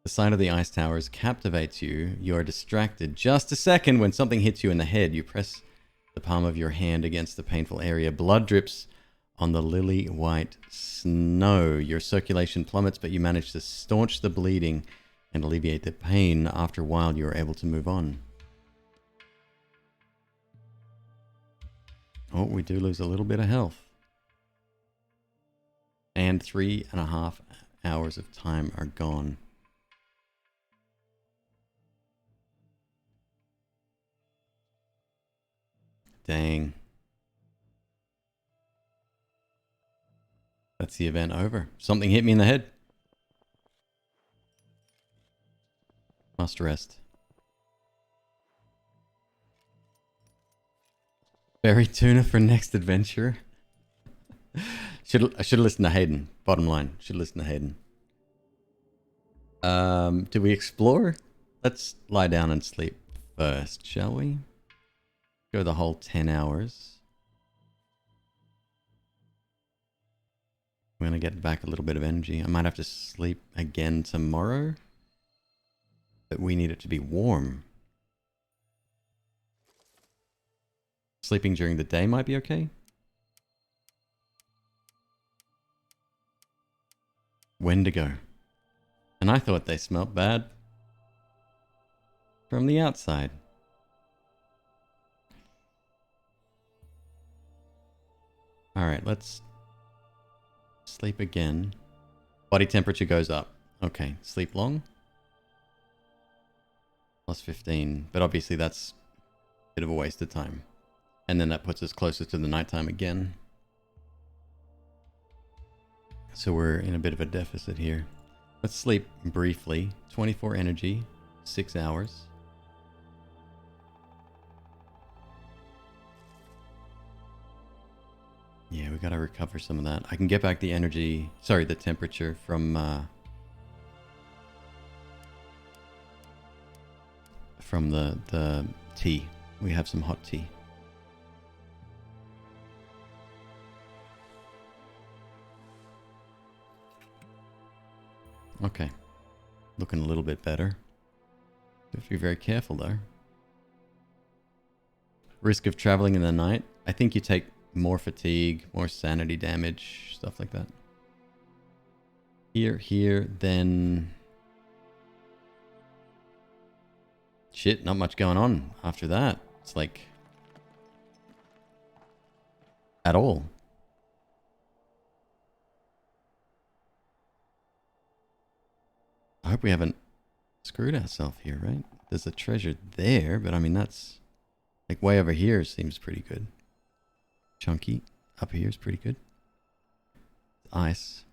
The sight of the ice towers captivates you. You are distracted just a second when something hits you in the head. You press the palm of your hand against the painful area. Blood drips on the lily white snow. Your circulation plummets, but you manage to staunch the bleeding and alleviate the pain. After a while, you are able to move on. Oh, we do lose a little bit of health. And 3.5 hours of time are gone. Dang. That's the event over. Something hit me in the head. Must rest. Berry tuna for next adventure. I should have listened to Hayden. Bottom line, should listen to Hayden. Do we explore? Let's lie down and sleep first, shall we? Go the whole 10 hours. We're gonna get back a little bit of energy. I might have to sleep again tomorrow. But we need it to be warm. Sleeping during the day might be okay. Wendigo. And I thought they smelled bad from the outside. Alright, let's sleep again. Body temperature goes up. Okay, sleep long. Plus 15. But obviously that's a bit of a waste of time. And then that puts us closer to the nighttime again. So we're in a bit of a deficit here. Let's sleep briefly. 24 energy, 6 hours. Yeah, we gotta recover some of that. I can get back the energy, sorry, the temperature from the tea. We have some hot tea. Okay. Looking a little bit better. You have to be very careful though. Risk of traveling in the night. I think you take more fatigue, more sanity damage, stuff like that. Here, then... Shit, not much going on after that. It's like at all. I hope we haven't screwed ourselves here, right? There's a treasure there, but I mean, that's like way over here seems pretty good. Chunky up here is pretty good. Ice.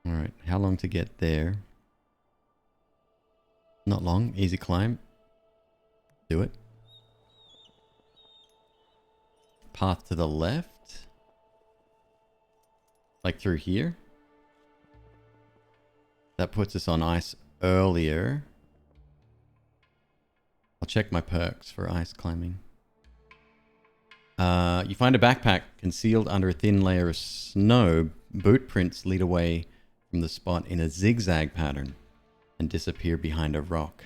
All right, how long to get there? Not long, easy climb. Do it. Path to the left. Like through here. That puts us on ice earlier. I'll check my perks for ice climbing. You find a backpack concealed under a thin layer of snow. Boot prints lead away from the spot in a zigzag pattern and disappear behind a rock.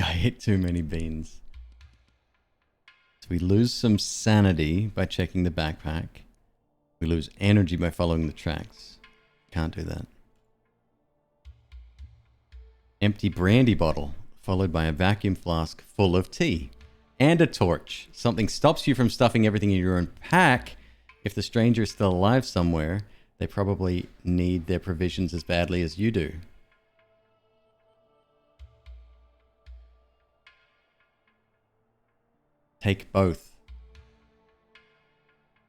I ate too many beans. So we lose some sanity by checking the backpack. We lose energy by following the tracks. Can't do that. Empty brandy bottle, followed by a vacuum flask full of tea. And a torch. Something stops you from stuffing everything in your own pack. If the stranger is still alive somewhere, they probably need their provisions as badly as you do. Take both.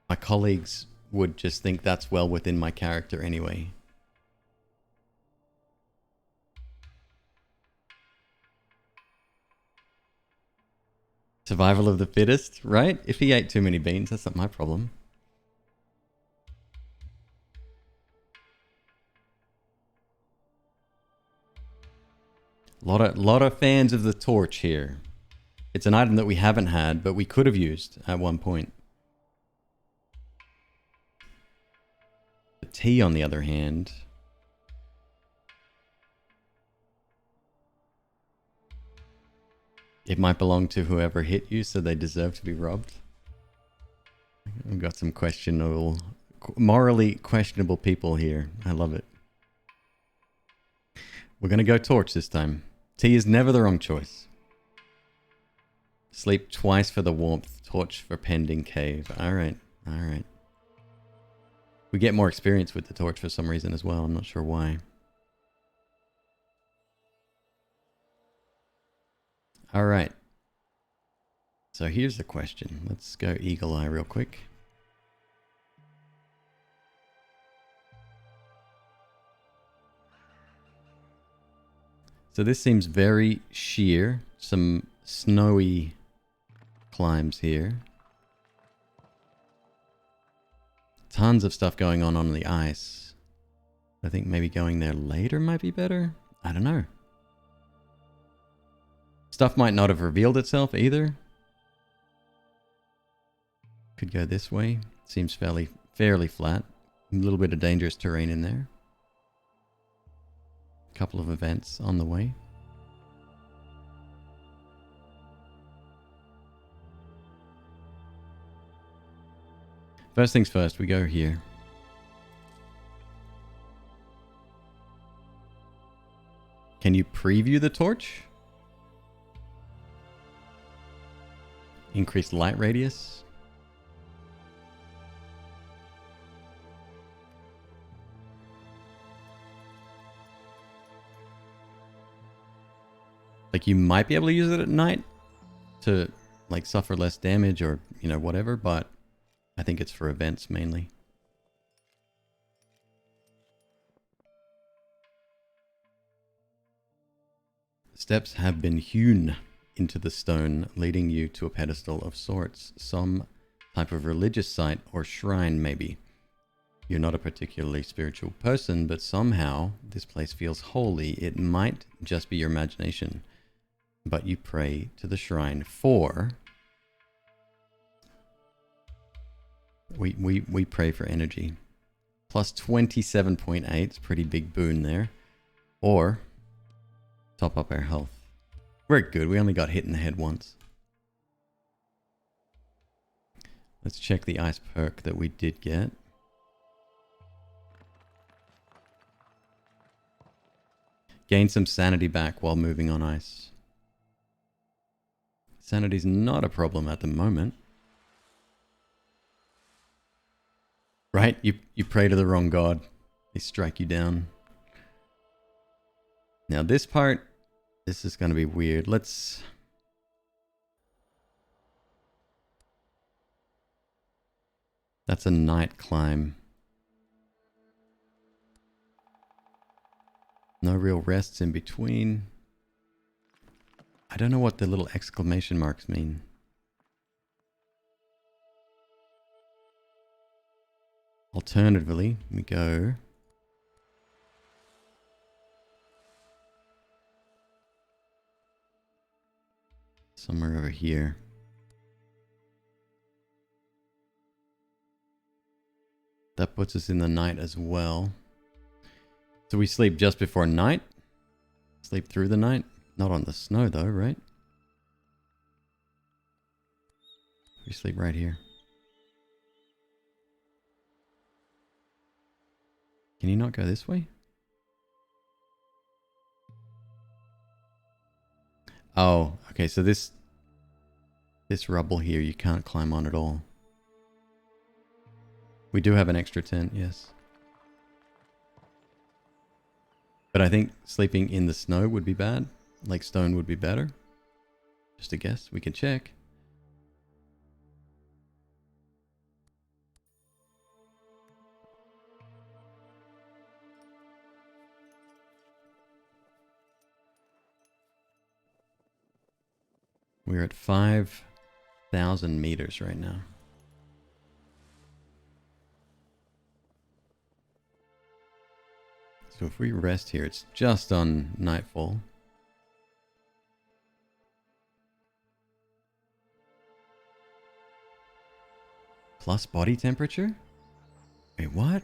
My colleagues would just think that's well within my character anyway. Survival of the fittest, right? If he ate too many beans, that's not my problem. Lot of fans of the torch here. It's an item that we haven't had, but we could have used at one point. The tea, on the other hand... it might belong to whoever hit you, so they deserve to be robbed. We've got some questionable, morally questionable people here. I love it. We're going to go torch this time. Tea is never the wrong choice. Sleep twice for the warmth, torch for pending cave. Alright, alright. We get more experience with the torch for some reason as well. I'm not sure why. Alright. So here's the question. Let's go eagle eye real quick. So this seems very sheer. Some snowy climbs here. Tons of stuff going on the ice. I think maybe going there later might be better. I don't know. Stuff might not have revealed itself either. Could go this way. Seems fairly flat. A little bit of dangerous terrain in there. Couple of events on the way. First things first, we go here. Can you preview the torch? Increased light radius. Like you might be able to use it at night to like suffer less damage or, you know, whatever, but I think it's for events mainly. Steps have been hewn into the stone, leading you to a pedestal of sorts. Some type of religious site or shrine, maybe. You're not a particularly spiritual person, but somehow this place feels holy. It might just be your imagination, but you pray to the shrine for... We pray for energy. Plus 27.8, it's a pretty big boon there. or top up our health. We're good. We only got hit in the head once. Let's check the ice perk that we did get. Gain some sanity back while moving on ice. Sanity's not a problem at the moment. Right? You pray to the wrong god. They strike you down. Now this part, this is going to be weird. Let's... That's a night climb. No real rests in between. I don't know what the little exclamation marks mean. Alternatively, we go... somewhere over here. That puts us in the night as well. So we sleep just before night? Sleep through the night? Not on the snow though, right? We sleep right here. Can you not go this way? Oh, okay, so this rubble here you can't climb on at all. We do have an extra tent, yes. But I think sleeping in the snow would be bad. Like stone would be better. Just a guess. We can check. We're at 5,000 meters right now. So if we rest here, it's just on nightfall. Plus body temperature? Wait, what?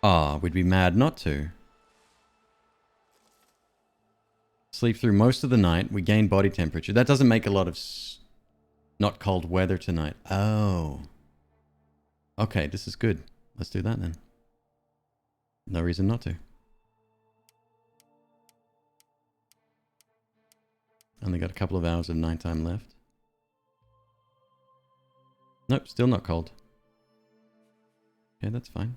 Ah, we'd be mad not to. Sleep through most of the night. We gain body temperature. That doesn't make a lot of not cold weather tonight. Oh. Okay, this is good. Let's do that then. No reason not to. Only got a couple of hours of nighttime left. Nope, still not cold. Okay, that's fine.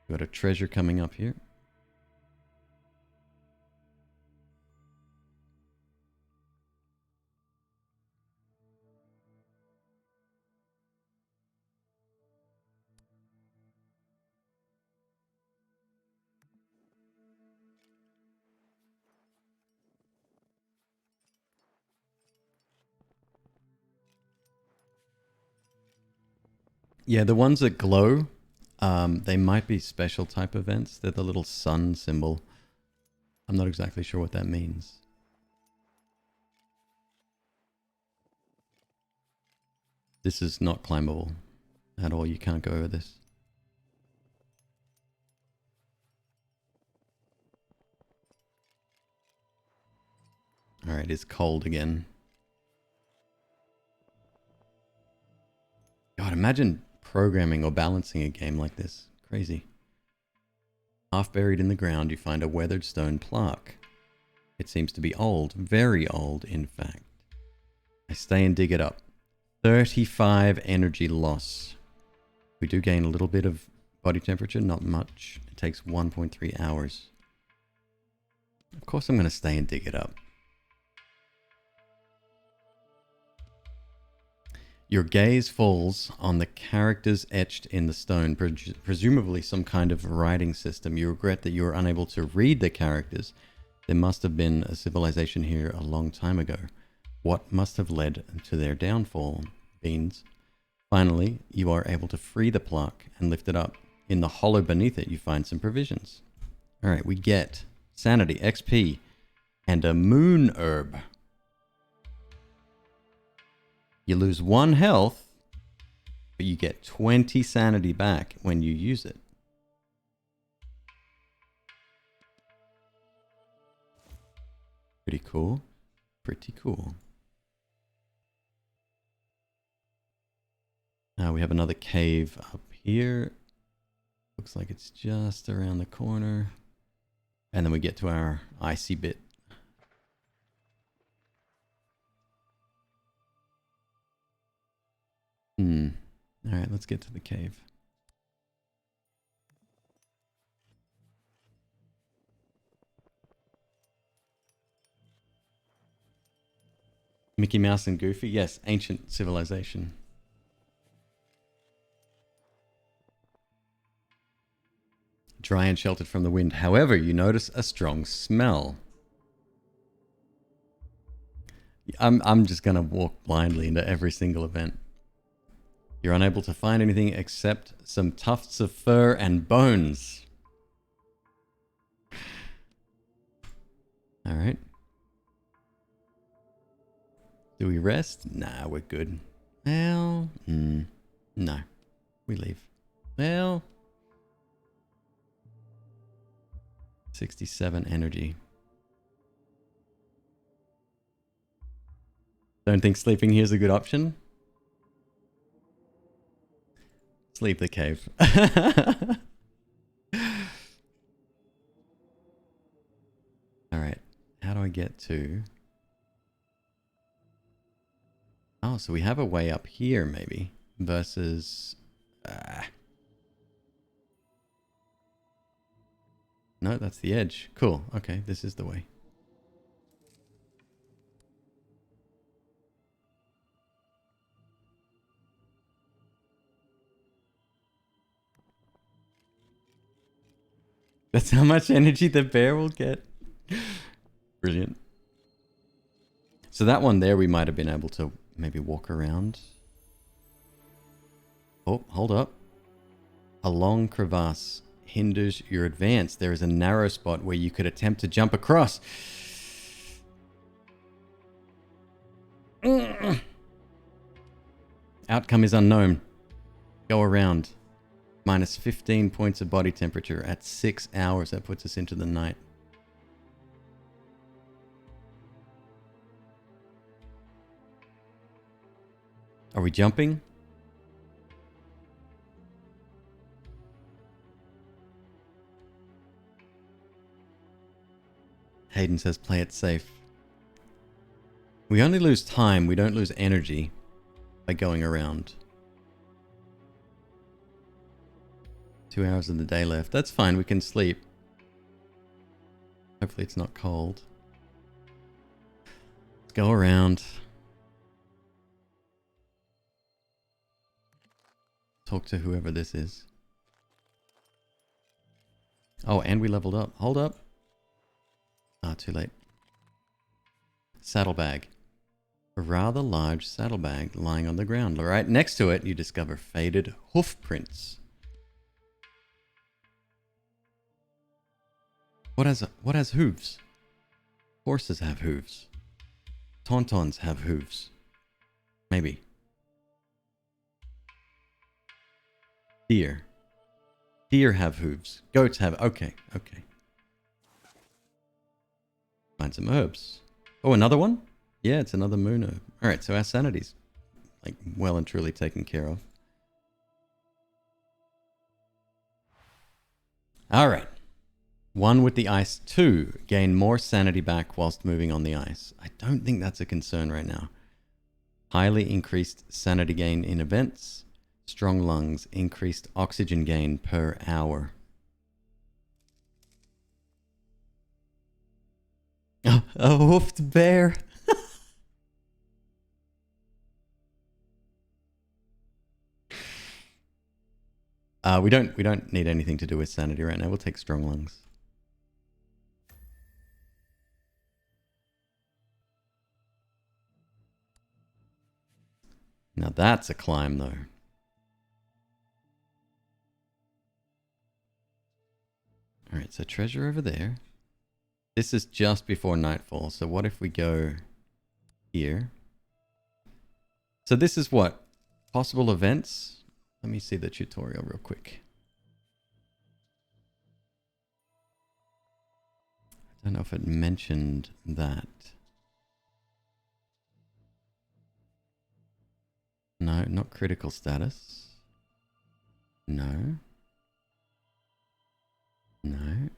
Got a treasure coming up here. Yeah, the ones that glow, they might be special type events. They're the little sun symbol. I'm not exactly sure what that means. This is not climbable at all. You can't go over this. Alright, it's cold again. God, imagine programming or balancing a game like this. Crazy. Half buried in the ground, you find a weathered stone plaque. It seems to be old, very old, in fact. I stay and dig it up. 35 energy loss. We do gain a little bit of body temperature, not much. It takes 1.3 hours. Of course I'm going to stay and dig it up. Your gaze falls on the characters etched in the stone, presumably some kind of writing system. You regret that you are unable to read the characters. There must have been a civilization here a long time ago. What must have led to their downfall? Beans. Finally, you are able to free the plaque and lift it up. In the hollow beneath it, you find some provisions. Alright, we get sanity, XP, and a moon herb. You lose 1 health, but you get 20 sanity back when you use it. Pretty cool. Pretty cool. Now we have another cave up here. Looks like it's just around the corner. And then we get to our icy bit. Alright, let's get to the cave. Mickey Mouse and Goofy? Yes, ancient civilization. Dry and sheltered from the wind. However, you notice a strong smell. I'm just gonna walk blindly into every single event. You're unable to find anything except some tufts of fur and bones. Alright. Do we rest? Nah, we're good. Well, no. We leave. Well, 67 energy. Don't think sleeping here is a good option? Let's leave the cave. Alright, how do I get to... Oh, so we have a way up here, maybe, versus... No, that's the edge. Cool. Okay, this is the way. That's how much energy the bear will get. Brilliant. So that one there, we might have been able to maybe walk around. Oh, hold up. A long crevasse hinders your advance. There is a narrow spot where you could attempt to jump across. Outcome is unknown. Go around. Minus 15 points of body temperature at 6 hours. That puts us into the night. Are we jumping? Hayden says play it safe. We only lose time, we don't lose energy by going around. 2 hours of the day left. That's fine, we can sleep. Hopefully it's not cold. Let's go around. Talk to whoever this is. Oh, and we leveled up. Hold up. Ah, too late. Saddlebag. A rather large saddlebag lying on the ground. Right next to it, you discover faded hoof prints. What has hooves? Horses have hooves. Tauntauns have hooves. Maybe. Deer. Deer have hooves. Goats have... Okay, okay. Find some herbs. Oh, another one? Yeah, it's another moon herb. Alright, so our sanity's like well and truly taken care of. Alright. 1 with the ice. 2. Gain more sanity back whilst moving on the ice. I don't think that's a concern right now. Highly increased sanity gain in events. Strong lungs. Increased oxygen gain per hour. Oh, a hoofed bear. We don't need anything to do with sanity right now. We'll take strong lungs. Now that's a climb though. Alright, so treasure over there. This is just before nightfall, so what if we go here? So this is what? Possible events? Let me see the tutorial real quick. I don't know if it mentioned that. No, not critical status. No. No.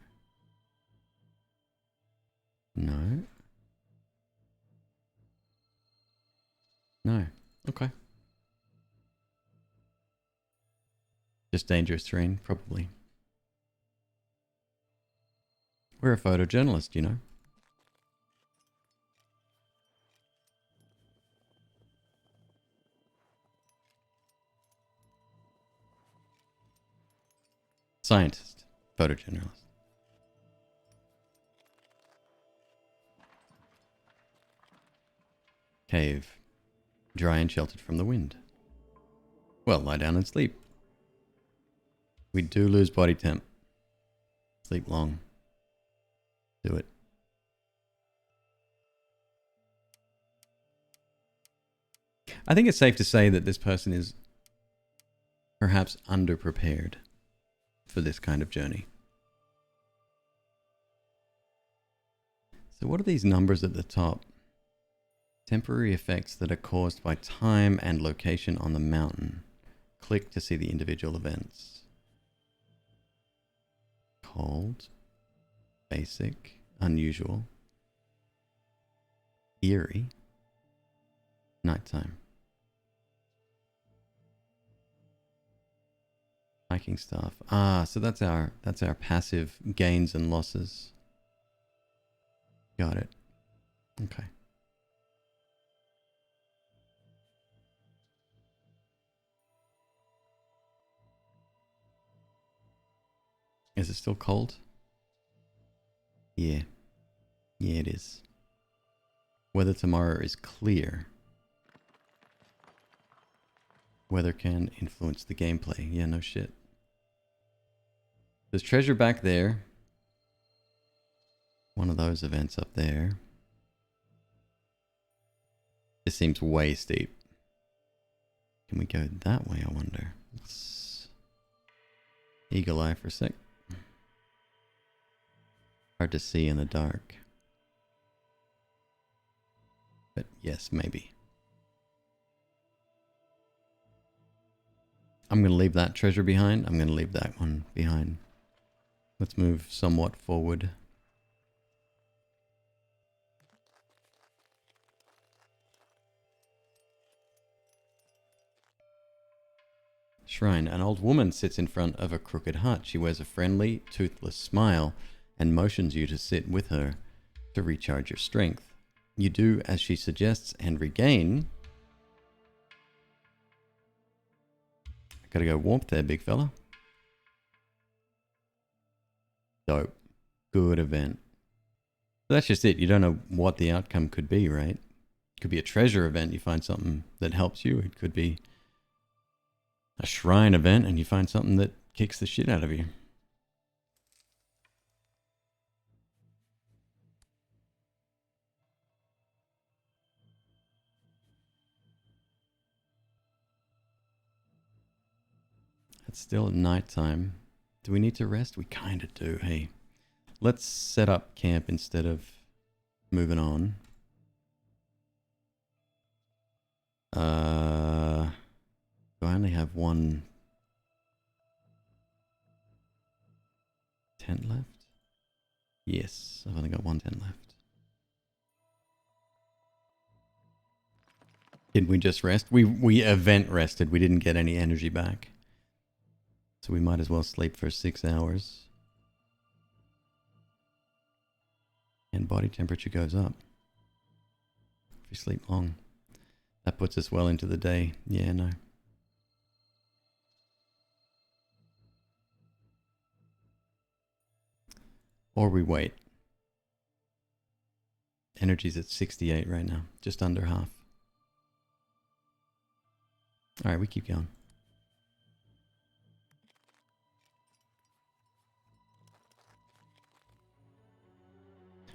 No. No. Okay. Just dangerous terrain, probably. We're a photojournalist, you know. Scientist. Photojournalist. Cave. Dry and sheltered from the wind. Well, lie down and sleep. We do lose body temp. Sleep long. Do it. I think it's safe to say that this person is perhaps underprepared for this kind of journey. So what are these numbers at the top? Temporary effects that are caused by time and location on the mountain. Click to see the individual events. Cold, basic, unusual, eerie, nighttime. Hiking staff. Ah, so that's our passive gains and losses. Got it. Okay. Is it still cold? Yeah. Yeah, it is. Weather tomorrow is clear. Weather can influence the gameplay. Yeah, no shit. There's treasure back there. One of those events up there. This seems way steep. Can we go that way, I wonder? Let's eagle eye for a sec. Hard to see in the dark. But yes, maybe. I'm going to leave that treasure behind. I'm going to leave that one behind. Let's move somewhat forward. Shrine. An old woman sits in front of a crooked hut. She wears a friendly, toothless smile and motions you to sit with her to recharge your strength. You do as she suggests and regain. Gotta go warmth there, big fella. Dope. Good event. So that's just it. You don't know what the outcome could be, right? It could be a treasure event. You find something that helps you. It could be a shrine event and you find something that kicks the shit out of you. It's still nighttime. Do we need to rest? We kind of do. Hey, let's set up camp instead of moving on. Do I only have one tent left? Yes, I've only got one tent left. Didn't we just rest? We event rested. We didn't get any energy back. So we might as well sleep for 6 hours. And body temperature goes up. If you sleep long. That puts us well into the day. Yeah, no. Or we wait. Energy's at 68 right now. Just under half. Alright, we keep going.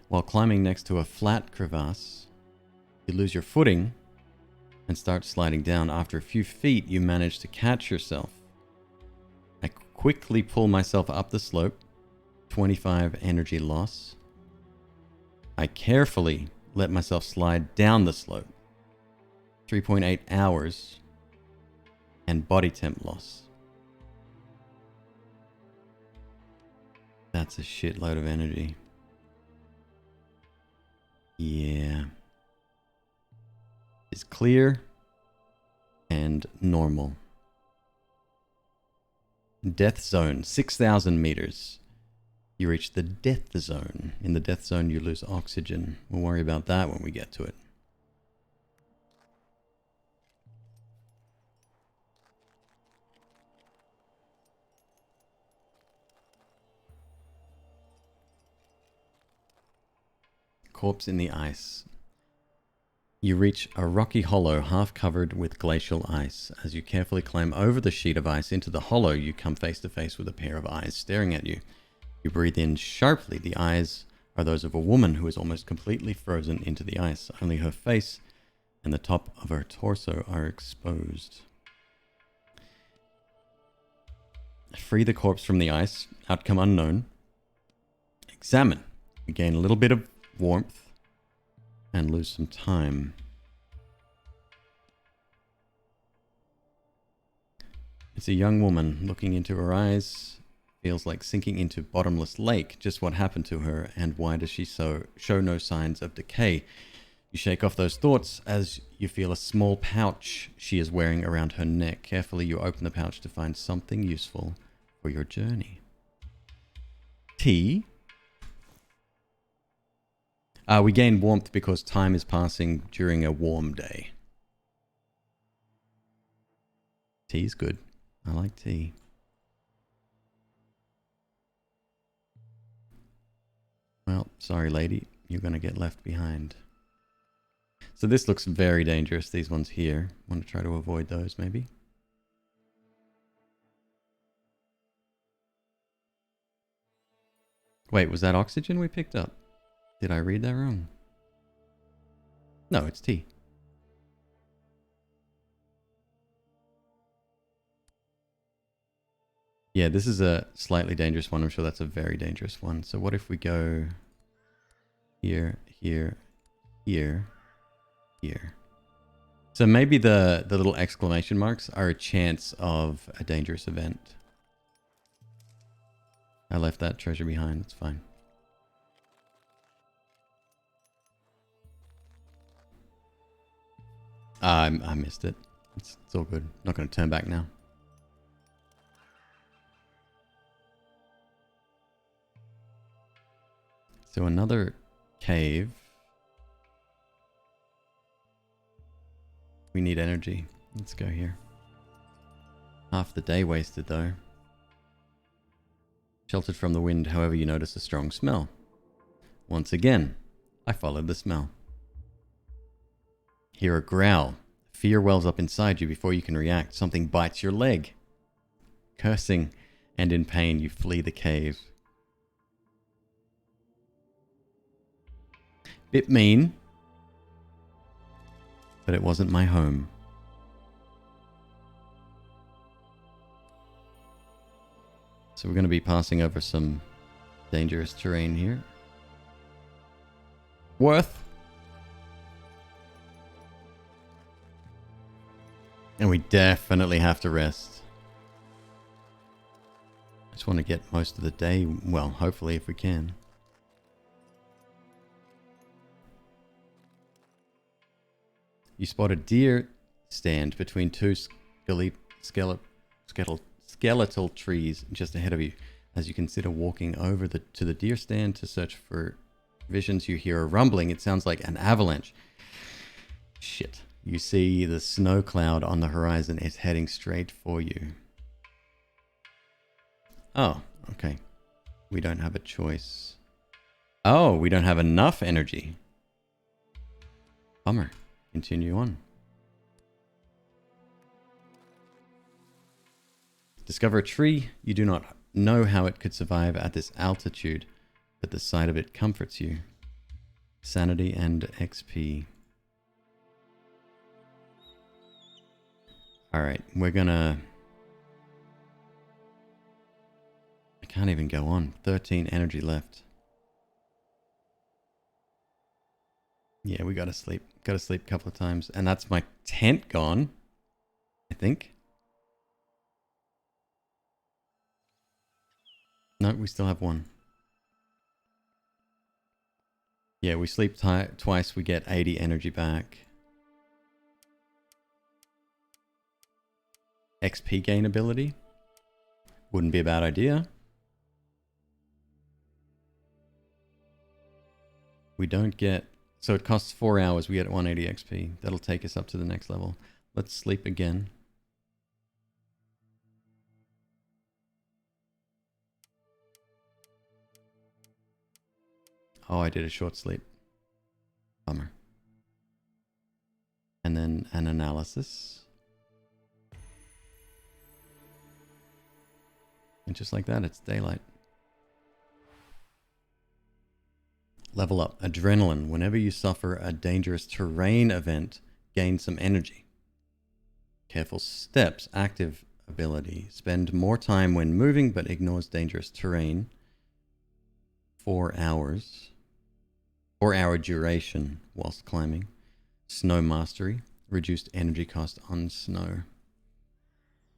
While climbing next to a flat crevasse, you lose your footing and start sliding down. After a few feet, you manage to catch yourself. I quickly pull myself up the slope. 25 energy loss. I carefully let myself slide down the slope. 3.8 hours. And body temp loss. That's a shitload of energy. Yeah. It's clear and normal. Death zone, 6,000 meters. You reach the death zone. In the death zone, you lose oxygen. We'll worry about that when we get to it. Corpse in the ice. You reach a rocky hollow half covered with glacial ice. As you carefully climb over the sheet of ice into the hollow, you come face to face with a pair of eyes staring at you. You breathe in sharply. The eyes are those of a woman who is almost completely frozen into the ice. Only her face and the top of her torso are exposed. Free the corpse from the ice. Outcome unknown. Examine. You gain a little bit of warmth and lose some time. It's a young woman. Looking into her eyes feels like sinking into bottomless lake. Just what happened to her, and why does she show no signs of decay? You shake off those thoughts as you feel a small pouch she is wearing around her neck. Carefully you open the pouch to find something useful for your journey. Tea. We gain warmth because time is passing during a warm day. Tea's good. I like tea. Well, sorry lady, you're going to get left behind. So this looks very dangerous, these ones here. Want to try to avoid those maybe? Wait, was that oxygen we picked up? Did I read that wrong? No, it's tea. Yeah, this is a slightly dangerous one. I'm sure that's a very dangerous one. So what if we go here, here, here, here? So maybe the little exclamation marks are a chance of a dangerous event. I left that treasure behind. It's fine. I missed it. It's all good. Not going to turn back now. So another cave. We need energy. Let's go here. Half the day wasted though. Sheltered from the wind, however, you notice a strong smell. Once again, I followed the smell. Hear a growl. Fear wells up inside you before you can react. Something bites your leg. Cursing and in pain, you flee the cave. Bit mean, but it wasn't my home. So we're going to be passing over some dangerous terrain here. Worth. And we definitely have to rest. I just want to get most of the day, well, hopefully if we can. You spot a deer stand between two skeletal trees just ahead of you. As you consider walking over to the deer stand to search for visions, you hear a rumbling. It sounds like an avalanche. Shit. You see the snow cloud on the horizon. It's heading straight for you. Oh, okay. We don't have a choice. Oh, we don't have enough energy. Bummer. Continue on. Discover a tree. You do not know how it could survive at this altitude, but the sight of it comforts you. Sanity and XP. Alright, we're gonna... I can't even go on. 13 energy left. Yeah, we gotta sleep. Gotta sleep a couple of times. And that's my tent gone, I think. No, we still have one. Yeah, we sleep twice, we get 80 energy back. XP gain ability. Wouldn't be a bad idea. We don't get... So it costs 4 hours, we get 180 XP. That'll take us up to the next level. Let's sleep again. Oh, I did a short sleep. Bummer. And then an analysis. And just like that, it's daylight. Level up. Adrenaline. Whenever you suffer a dangerous terrain event, gain some energy. Careful steps. Active ability. Spend more time when moving, but ignores dangerous terrain. 4 hours. 4-hour duration whilst climbing. Snow mastery. Reduced energy cost on snow.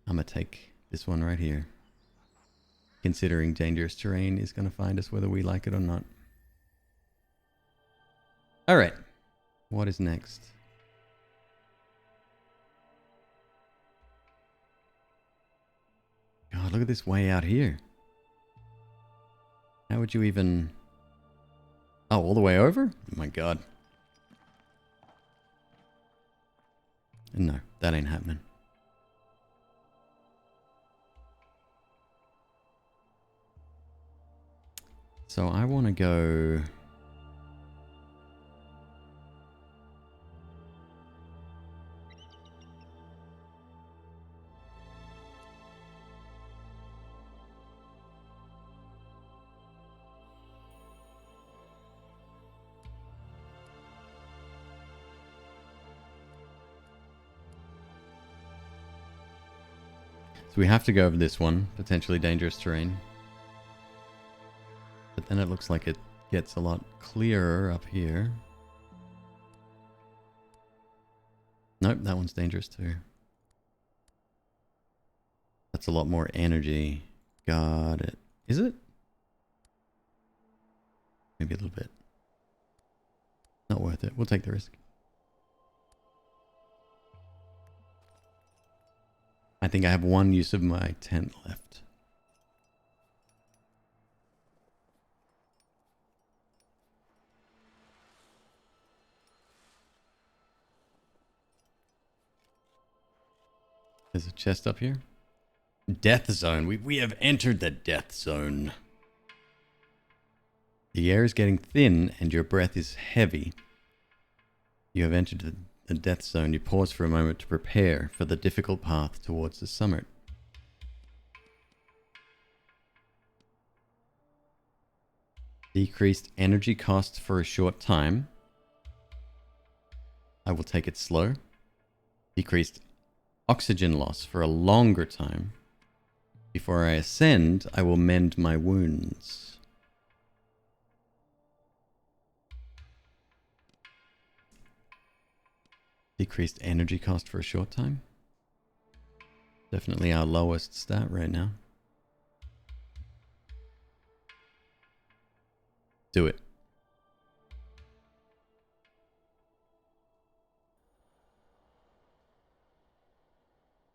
I'm going to take this one right here. Considering dangerous terrain is going to find us whether we like it or not. Alright. What is next? God, look at this way out here. How would you even... Oh, all the way over? Oh my god. No, that ain't happening. So I want to go... So we have to go over this one, potentially dangerous terrain. But then it looks like it gets a lot clearer up here. Nope, that one's dangerous too. That's a lot more energy. Got it. Is it? Maybe a little bit. Not worth it. We'll take the risk. I think I have one use of my tent left. There's a chest up here. Death zone. We have entered the death zone. The air is getting thin and your breath is heavy. You have entered the death zone. You pause for a moment to prepare for the difficult path towards the summit. Decreased energy cost for a short time. I will take it slow. Decreased oxygen loss for a longer time. Before I ascend, I will mend my wounds. Decreased energy cost for a short time. Definitely our lowest stat right now. Do it.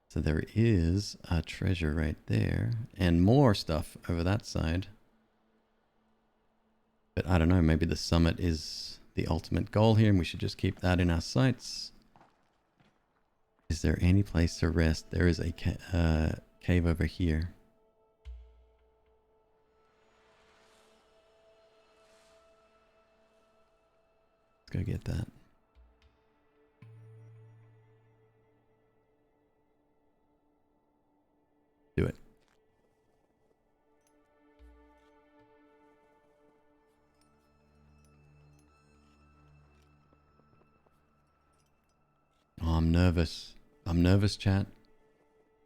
So there is a treasure right there. And more stuff over that side. But I don't know, maybe the summit is the ultimate goal here and we should just keep that in our sights. Is there any place to rest? There is a cave over here. Let's go get that. Do it. Oh, I'm nervous. I'm nervous, chat.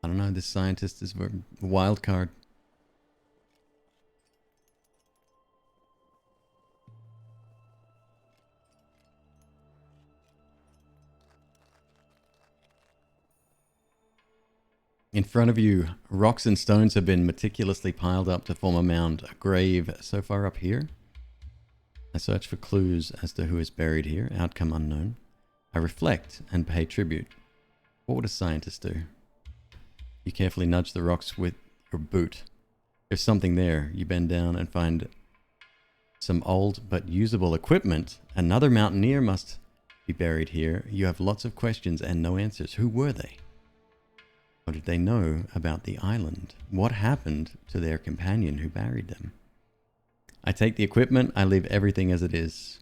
I don't know, this scientist is a wild card. In front of you, rocks and stones have been meticulously piled up to form a mound, a grave so far up here. I search for clues as to who is buried here, outcome unknown. I reflect and pay tribute. What would a scientist do? You carefully nudge the rocks with your boot. There's something there. You bend down and find some old but usable equipment. Another mountaineer must be buried here. You have lots of questions and no answers. Who were they? What did they know about the island? What happened to their companion who buried them? I take the equipment. I leave everything as it is.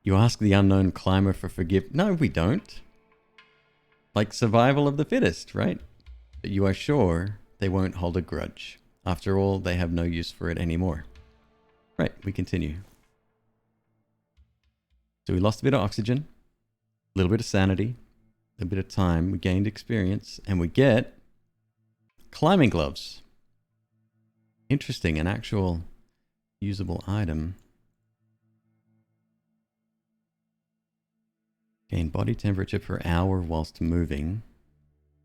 You ask the unknown climber for forgiveness. No, we don't. Like survival of the fittest, right? But you are sure they won't hold a grudge. After all, they have no use for it anymore. Right, we continue. So we lost a bit of oxygen, a little bit of sanity, a bit of time. We gained experience, and we get climbing gloves. Interesting, an actual usable item. Gain body temperature per hour whilst moving.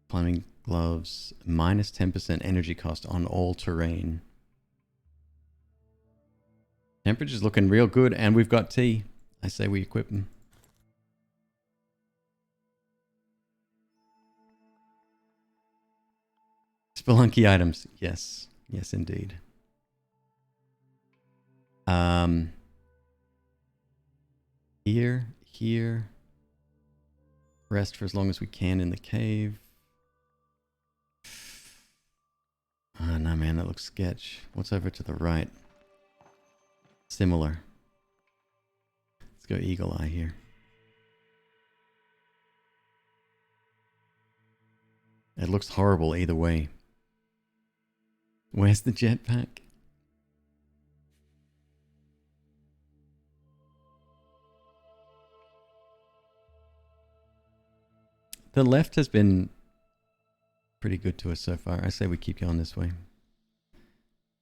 Climbing gloves, minus 10% energy cost on all terrain. Temperature's looking real good, and we've got tea. I say we equip them. Spelunky items. Yes. Yes, indeed. Here. Rest for as long as we can in the cave. Oh, no, man, that looks sketch. What's over to the right? Similar. Let's go eagle eye here. It looks horrible either way. Where's the jetpack? The left has been pretty good to us so far. I say we keep going this way.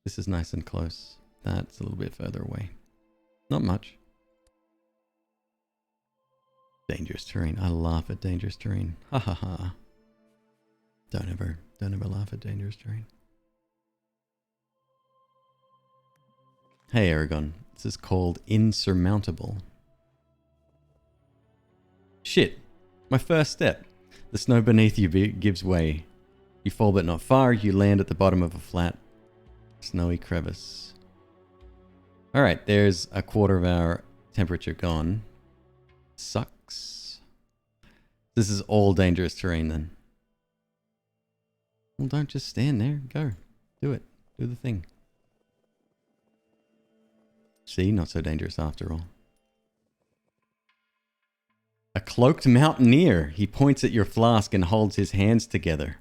This is nice and close. That's a little bit further away. Not much. Dangerous terrain. I laugh at dangerous terrain. Ha ha ha. Don't ever laugh at dangerous terrain. Hey Aragon, this is called Insurmountable. Shit, my first step. The snow beneath you gives way. You fall but not far, you land at the bottom of a flat, snowy crevice. Alright, there's a quarter of our temperature gone. Sucks. This is all dangerous terrain then. Well, don't just stand there. Go. Do it. Do the thing. See, not so dangerous after all. A cloaked mountaineer. He points at your flask and holds his hands together.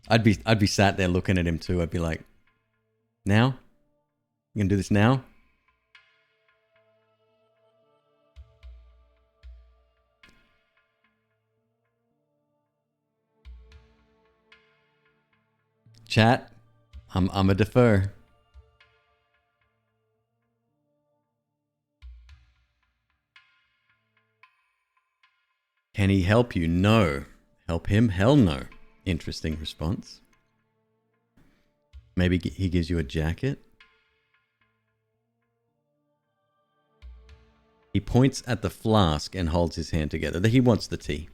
I'd be sat there looking at him too. I'd be like, now? You gonna do this now? Chat, I'm a defer. Can he help you? No. Help him? Hell no. Interesting response. Maybe he gives you a jacket. He points at the flask and holds his hand together. He wants the tea.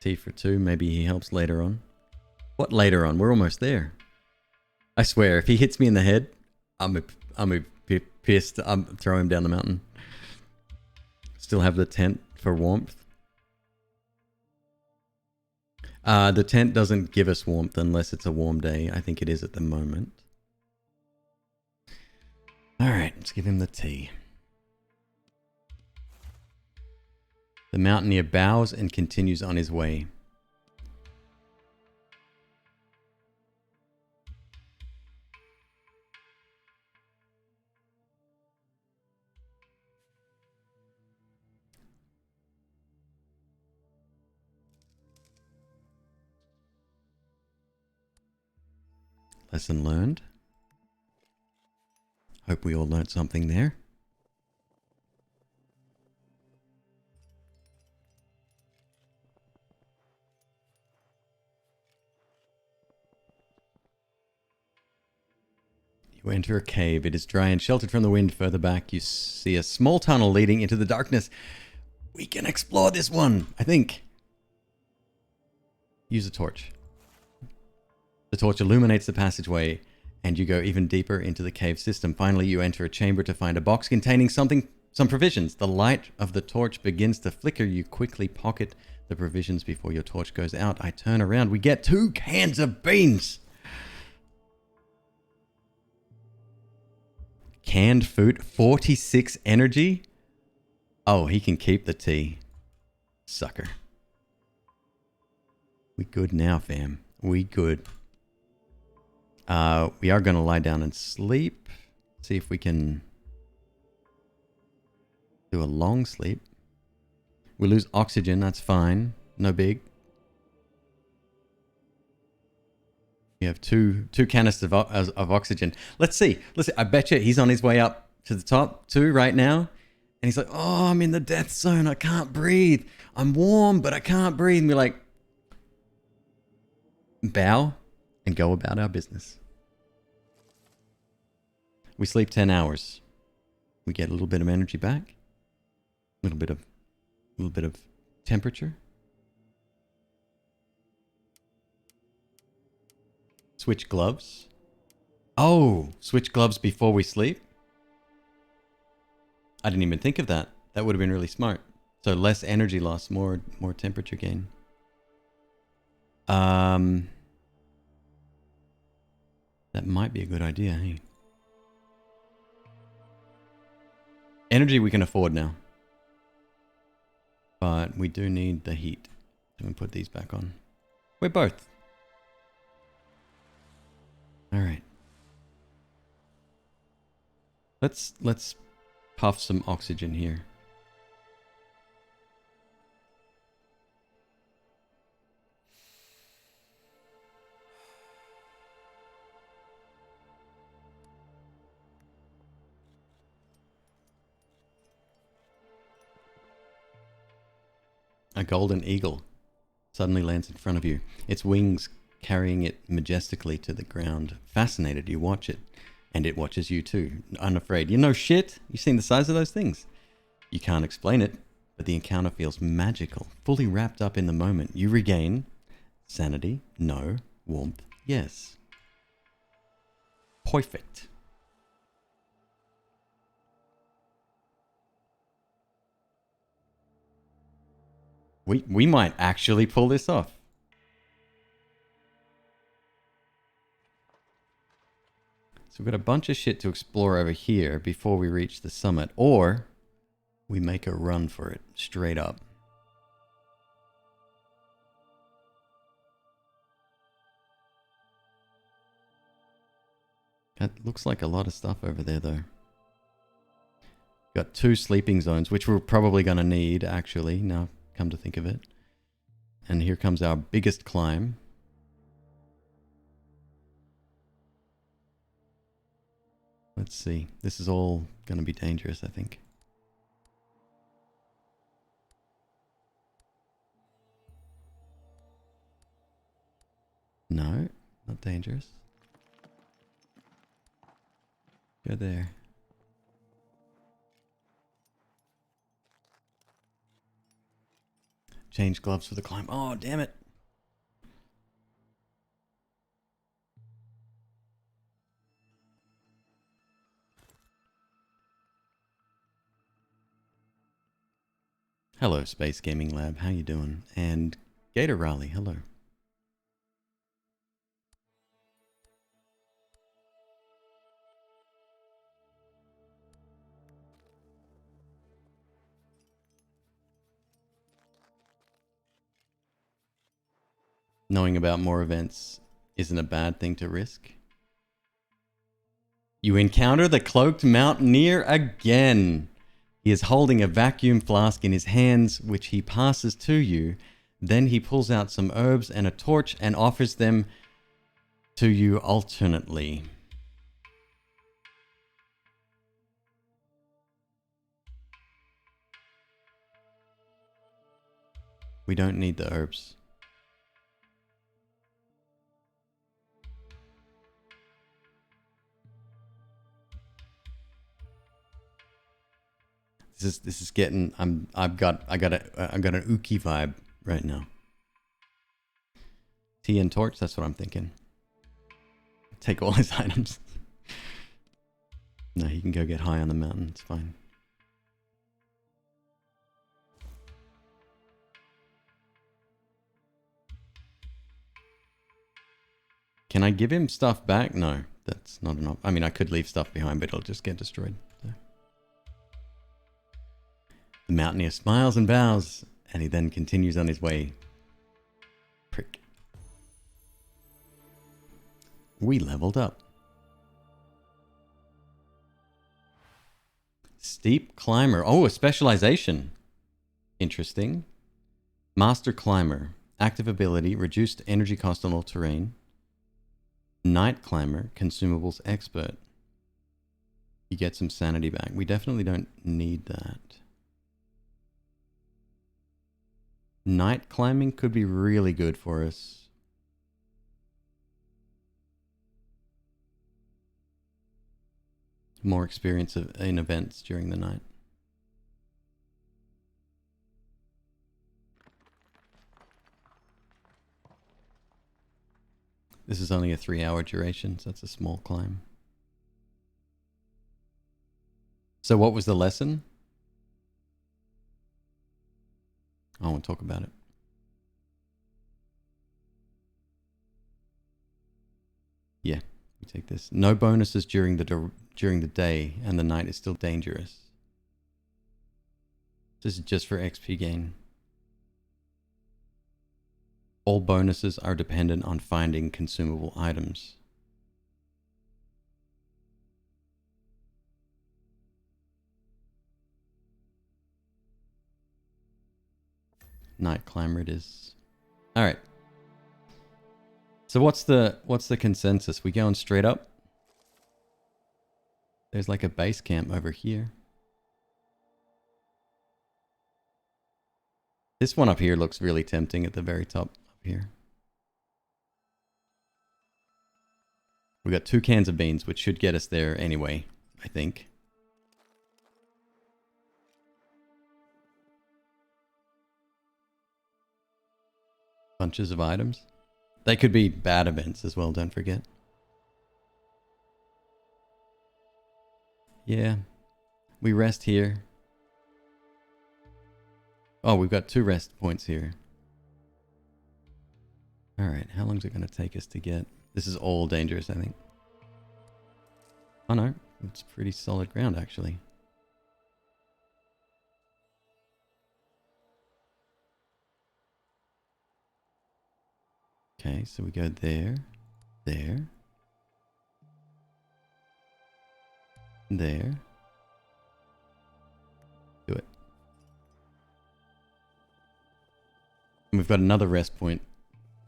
Tea for two. Maybe he helps later on. What later on? We're almost there. I swear, if he hits me in the head, I'm pissed. I'm throwing him down the mountain. Still have the tent for warmth. The tent doesn't give us warmth unless it's a warm day. I think it is at the moment. Alright, let's give him the tea. The mountaineer bows and continues on his way. Lesson learned. Hope we all learnt something there. You enter a cave. It is dry and sheltered from the wind. Further back, you see a small tunnel leading into the darkness. We can explore this one, I think. Use a torch. The torch illuminates the passageway, and you go even deeper into the cave system. Finally, you enter a chamber to find a box containing some provisions. The light of the torch begins to flicker. You quickly pocket the provisions before your torch goes out. I turn around. We get 2 cans of beans. Canned food, 46 energy. Oh, he can keep the tea. Sucker. We good now, fam. We good. We are going to lie down and sleep. See if we can do a long sleep. We lose oxygen. That's fine. No big. You have two canisters of oxygen. Let's see. I bet you he's on his way up to the top too right now. And he's like, oh, I'm in the death zone. I can't breathe. I'm warm, but I can't breathe. And we're like, bow and go about our business. We sleep 10 hours. We get a little bit of energy back. A little bit of temperature. Switch gloves. Oh, switch gloves before we sleep. I didn't even think of that. That would have been really smart. So less energy loss, more temperature gain. That might be a good idea, hey? Energy we can afford now. But we do need the heat. I'm going to put these back on. We're both. All right. Let's puff some oxygen here. A golden eagle suddenly lands in front of you, its wings carrying it majestically to the ground. Fascinated, you watch it, and it watches you too, unafraid. You know shit? You've seen the size of those things. You can't explain it, but the encounter feels magical, fully wrapped up in the moment. You regain sanity, no. Warmth, yes. Perfect. We might actually pull this off. So we've got a bunch of shit to explore over here before we reach the summit. Or we make a run for it, straight up. That looks like a lot of stuff over there, though. Got 2 sleeping zones, which we're probably going to need, actually, now come to think of it. And here comes our biggest climb. Let's see. This is all going to be dangerous, I think. No, not dangerous. Go there. Change gloves for the climb. Oh, damn it. Hello, Space Gaming Lab. How you doing? And Gator Raleigh, hello. Knowing about more events isn't a bad thing to risk. You encounter the cloaked mountaineer again. He is holding a vacuum flask in his hands, which he passes to you. Then he pulls out some herbs and a torch and offers them to you alternately. We don't need the herbs. This is getting. I got an Uki vibe right now. Tea and torch. That's what I'm thinking. Take all his items. No, he can go get high on the mountain. It's fine. Can I give him stuff back? No, that's not enough. I mean, I could leave stuff behind, but it'll just get destroyed. So. The mountaineer smiles and bows, and he then continues on his way. Prick. We leveled up. Steep climber. Oh, a specialization. Interesting. Master climber. Active ability. Reduced energy cost on all terrain. Night climber. Consumables expert. You get some sanity back. We definitely don't need that. Night climbing could be really good for us. More experience in events during the night. This is only a 3-hour duration, so that's a small climb. So what was the lesson? I won't talk about it. Yeah, we take this. No bonuses during the day, and the night is still dangerous. This is just for XP gain. All bonuses are dependent on finding consumable items. Night climber it is. All right. So what's the consensus? We going straight up? There's like a base camp over here. This one up here looks really tempting at the very top up here. We got 2 cans of beans, which should get us there anyway, I think. Bunches of items. They could be bad events as well, don't forget. Yeah. We rest here. Oh, we've got 2 rest points here. Alright, how long is it going to take us to get... This is all dangerous, I think. Oh no, it's pretty solid ground actually. Okay, so we go there, there, there. Do it. And we've got another rest point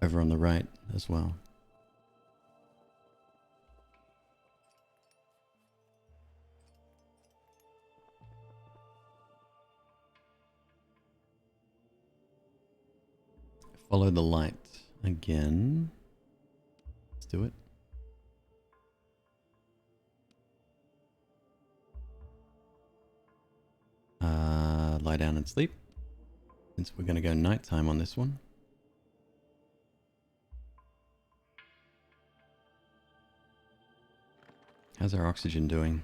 over on the right as well. Follow the light again. Let's do it. Lie down and sleep. Since we're going to go nighttime on this one. How's our oxygen doing?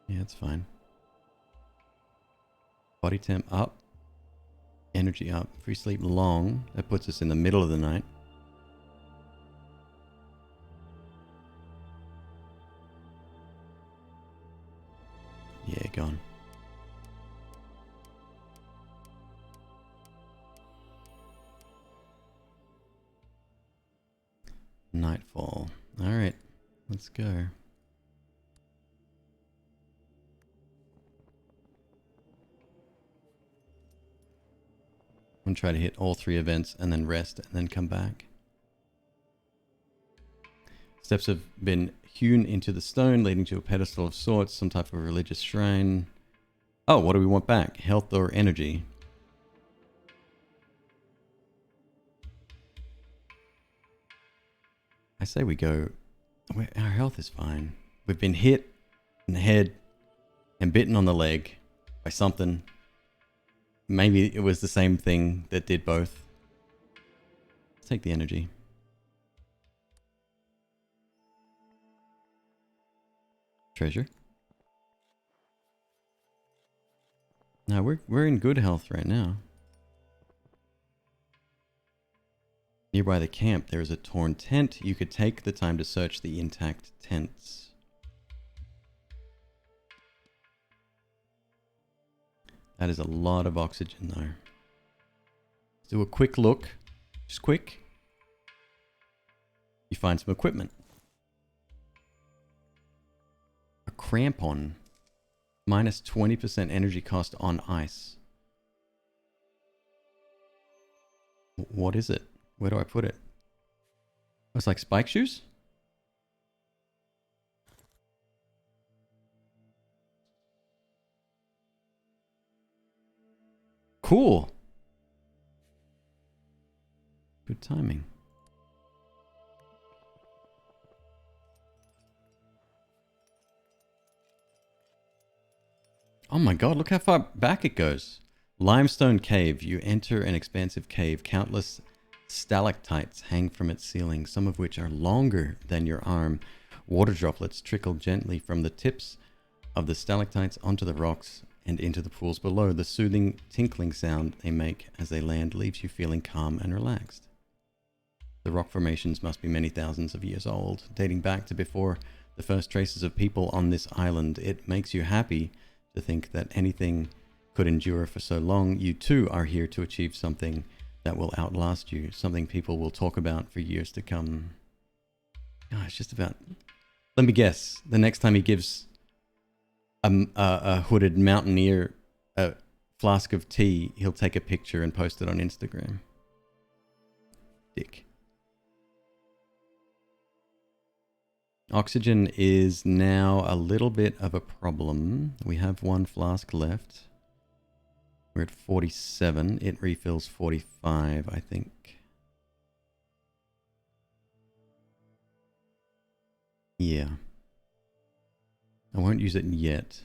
Yeah, it's fine. Body temp up. Energy up. If we sleep long, that puts us in the middle of the night. Yeah, gone. Nightfall. Alright, let's go. I'm going to try to hit all 3 events and then rest and then come back. Steps have been hewn into the stone, leading to a pedestal of sorts, some type of religious shrine. Oh, what do we want back? Health or energy? I say we go... Our health is fine. We've been hit in the head and bitten on the leg by something. Maybe it was the same thing that did both. Let's take the energy. Treasure. No, we're in good health right now. Nearby the camp, there is a torn tent. You could take the time to search the intact tents. That is a lot of oxygen, though. Let's do a quick look. Just quick. You find some equipment. A crampon. Minus 20% energy cost on ice. What is it? Where do I put it? Oh, it's like spike shoes? Cool. Good timing. Oh my god, look how far back it goes. Limestone cave. You enter an expansive cave. Countless stalactites hang from its ceiling, some of which are longer than your arm. Water droplets trickle gently from the tips of the stalactites onto the rocks and into the pools below. The soothing tinkling sound they make as they land leaves you feeling calm and relaxed. The rock formations must be many thousands of years old, dating back to before the first traces of people on this island. It makes you happy to think that anything could endure for so long. You too are here to achieve something that will outlast you, something people will talk about for years to come. Oh, it's just about... Let me guess. The next time he gives a hooded mountaineer a flask of tea, he'll take a picture and post it on Instagram. Dick. Oxygen is now a little bit of a problem. We have one flask left. We're at 47. It refills 45, I think. Yeah. I won't use it yet.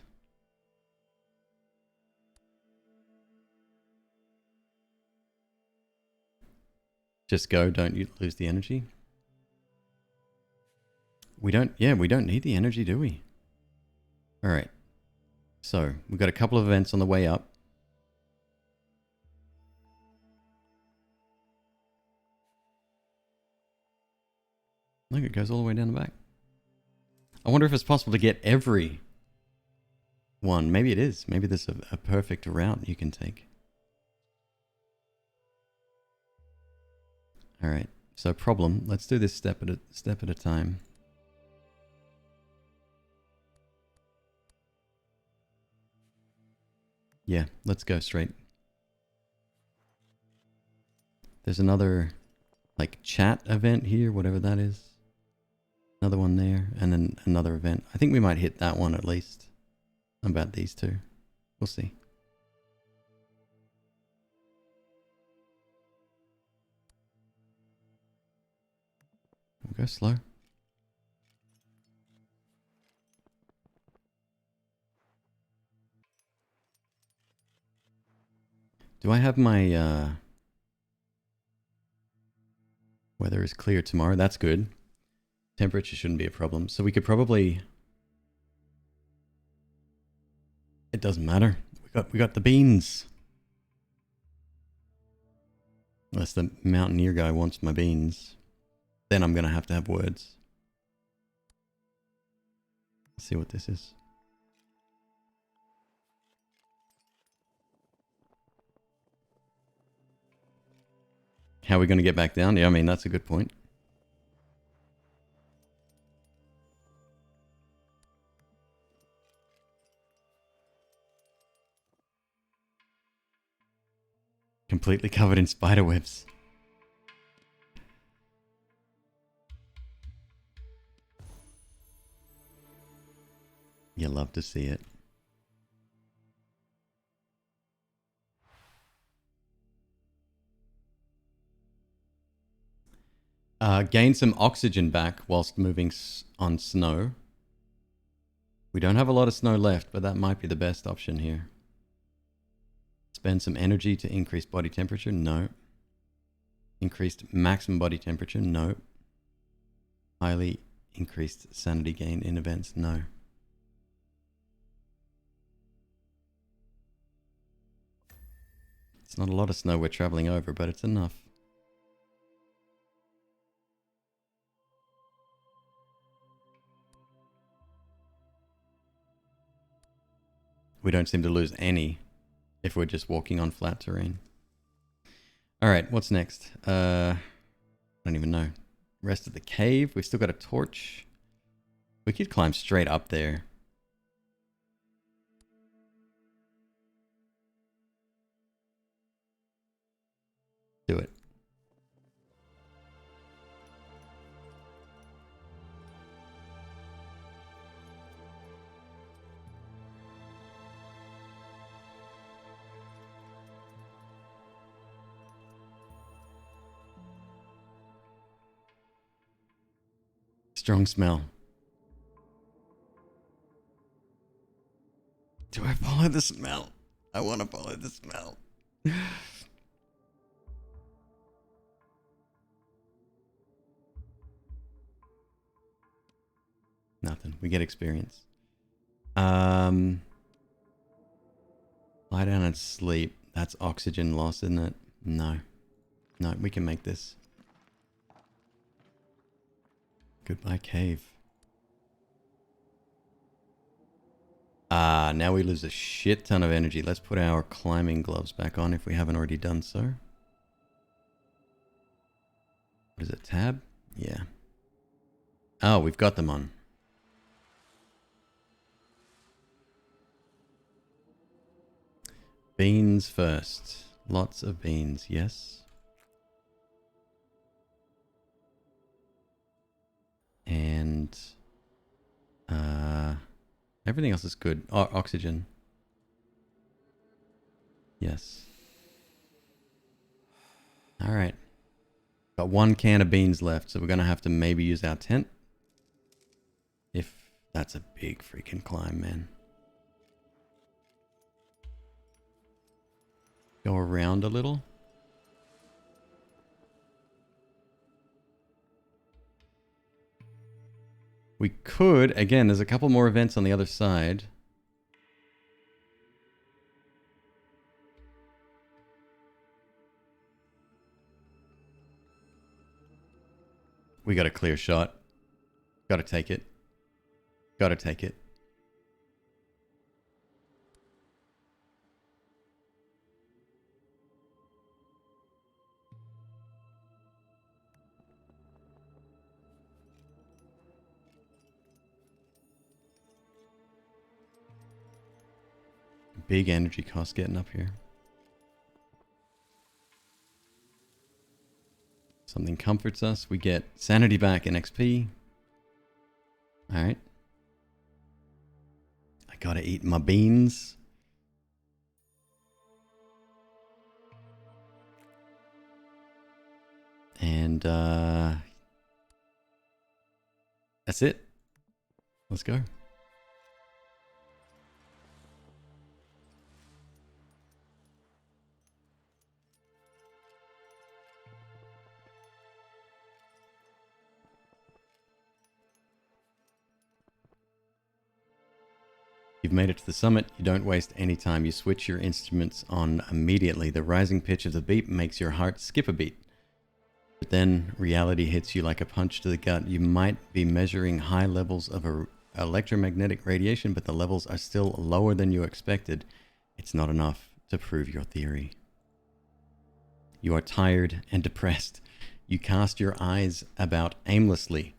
Just go, don't you lose the energy. We don't need the energy, do we? All right. So, we've got a couple of events on the way up. Look, it goes all the way down the back. I wonder if it's possible to get every one. Maybe it is. Maybe there's a perfect route you can take. All right. So problem. Let's do this step at a time. Yeah, let's go straight. There's another like chat event here, whatever that is. Another one there, and then another event. I think we might hit that one at least. How about these two? We'll see. We'll go slow. Do I have my weather is clear tomorrow? That's good. Temperature shouldn't be a problem. So we could probably... It doesn't matter. We got the beans. Unless the mountaineer guy wants my beans. Then I'm going to have words. Let's see what this is. How are we going to get back down? Yeah, I mean, that's a good point. Completely covered in spider webs. You love to see it. Gain some oxygen back whilst moving on snow. We don't have a lot of snow left, but that might be the best option here. Spend some energy to increase body temperature? No. Increased maximum body temperature? No. Highly increased sanity gain in events? No. It's not a lot of snow we're traveling over, but it's enough. We don't seem to lose any if we're just walking on flat terrain. Alright, what's next? I don't even know. Rest of the cave. We've still got a torch. We could climb straight up there. Do it. Strong smell. Do I follow the smell? I want to follow the smell. Nothing. We get experience. Lie down and sleep. That's oxygen loss, isn't it? No. No, we can make this. Goodbye, cave. Now we lose a shit ton of energy. Let's put our climbing gloves back on if we haven't already done so. What is it, tab? Yeah. Oh, we've got them on. Beans first. Lots of beans, yes. And everything else is good. Oh, oxygen. Yes. All right. Got one can of beans left, so we're going to have to maybe use our tent. If that's a big freaking climb, man. Go around a little. We could, again, there's a couple more events on the other side. We got a clear shot. Got to take it. Got to take it. Big energy cost getting up here. Something comforts us. We get sanity back and XP. Alright. I gotta eat my beans. And that's it. Let's go. You've made it to the summit. You don't waste any time. You switch your instruments on immediately. The rising pitch of the beat makes your heart skip a beat. But then reality hits you like a punch to the gut. You might be measuring high levels of electromagnetic radiation, but the levels are still lower than you expected. It's not enough to prove your theory. You are tired and depressed. You cast your eyes about aimlessly.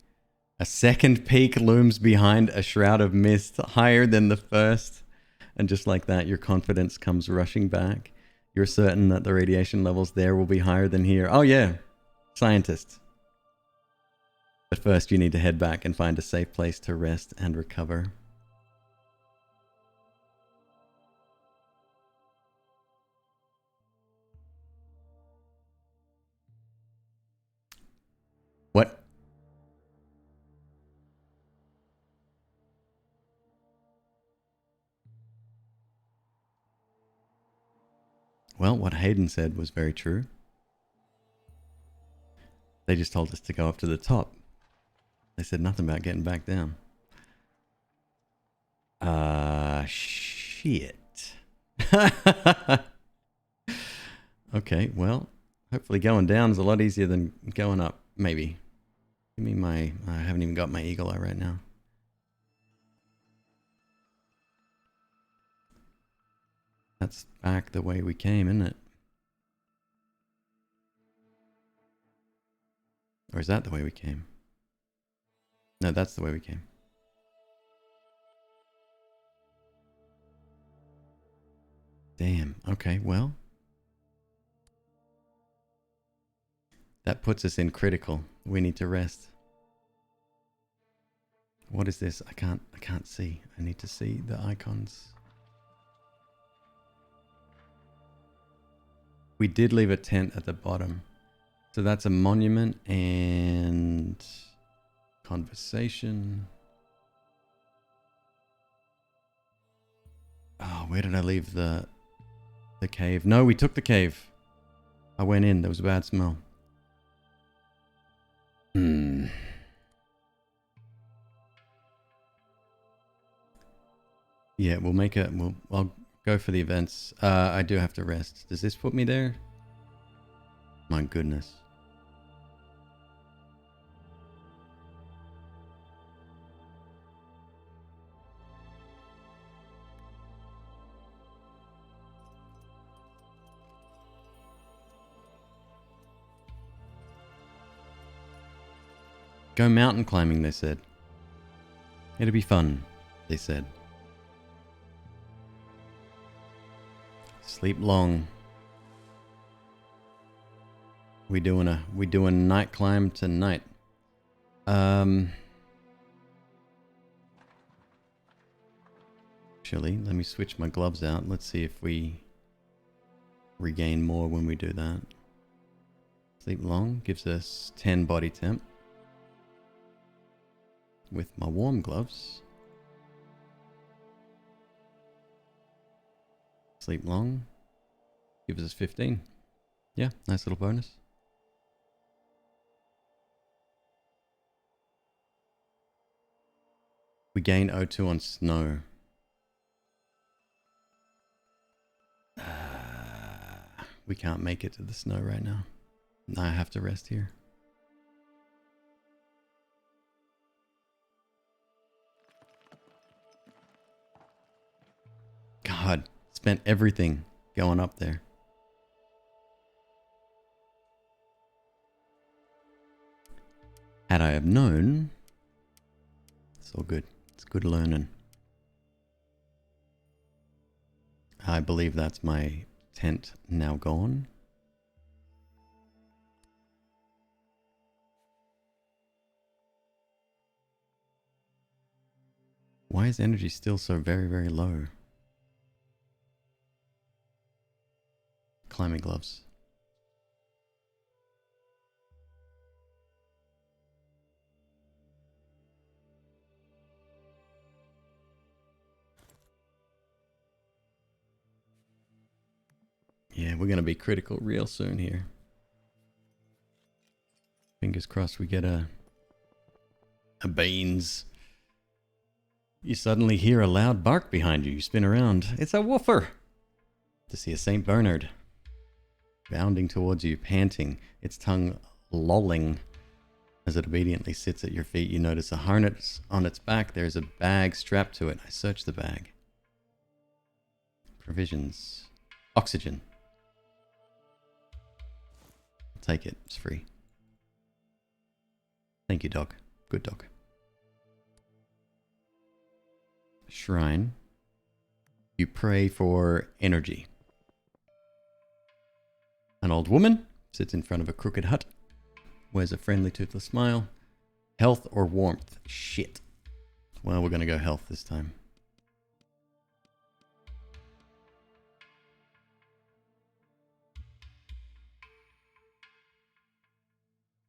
A second peak looms behind a shroud of mist, higher than the first. And just like that, your confidence comes rushing back. You're certain that the radiation levels there will be higher than here. Oh yeah, scientist. But first you need to head back and find a safe place to rest and recover. Well, what Hayden said was very true. They just told us to go up to the top. They said nothing about getting back down. Shit. Okay, well, hopefully going down is a lot easier than going up, maybe. Give me my... I haven't even got my eagle eye right now. That's back the way we came, isn't it? Or is that the way we came? No, that's the way we came. Damn. Okay, well. That puts us in critical. We need to rest. What is this? I can't see. I need to see the icons. We did leave a tent at the bottom. So that's a monument and conversation. Oh, where did I leave the cave? No, we took the cave. I went in. There was a bad smell. Yeah, we'll make it. I'll go for the events. I do have to rest. Does this put me there? My goodness. Go mountain climbing, they said. It'll be fun, they said. Sleep long. We doing night climb tonight. Actually, let me switch my gloves out. Let's see if we regain more when we do that. Sleep long gives us 10 body temp. With my warm gloves. Sleep long gives us 15. Yeah, nice little bonus. We gain O2 on snow. We can't make it to the snow right now. I have to rest here. God, spent everything going up there. Had I have known, it's all good. It's good learning. I believe that's my tent now gone. Why is energy still so very, very low? Climbing gloves. Yeah, we're going to be critical real soon here. Fingers crossed we get a beans. You suddenly hear a loud bark behind you. You spin around. It's a woofer. To see a St. Bernard bounding towards you, panting, its tongue lolling as it obediently sits at your feet. You notice a harness on its back. There's a bag strapped to it. I search the bag. Provisions. Oxygen. Take it. It's free. Thank you, dog. Good dog. Shrine. You pray for energy. An old woman sits in front of a crooked hut. Wears a friendly, toothless smile. Health or warmth? Shit. Well, we're going to go health this time.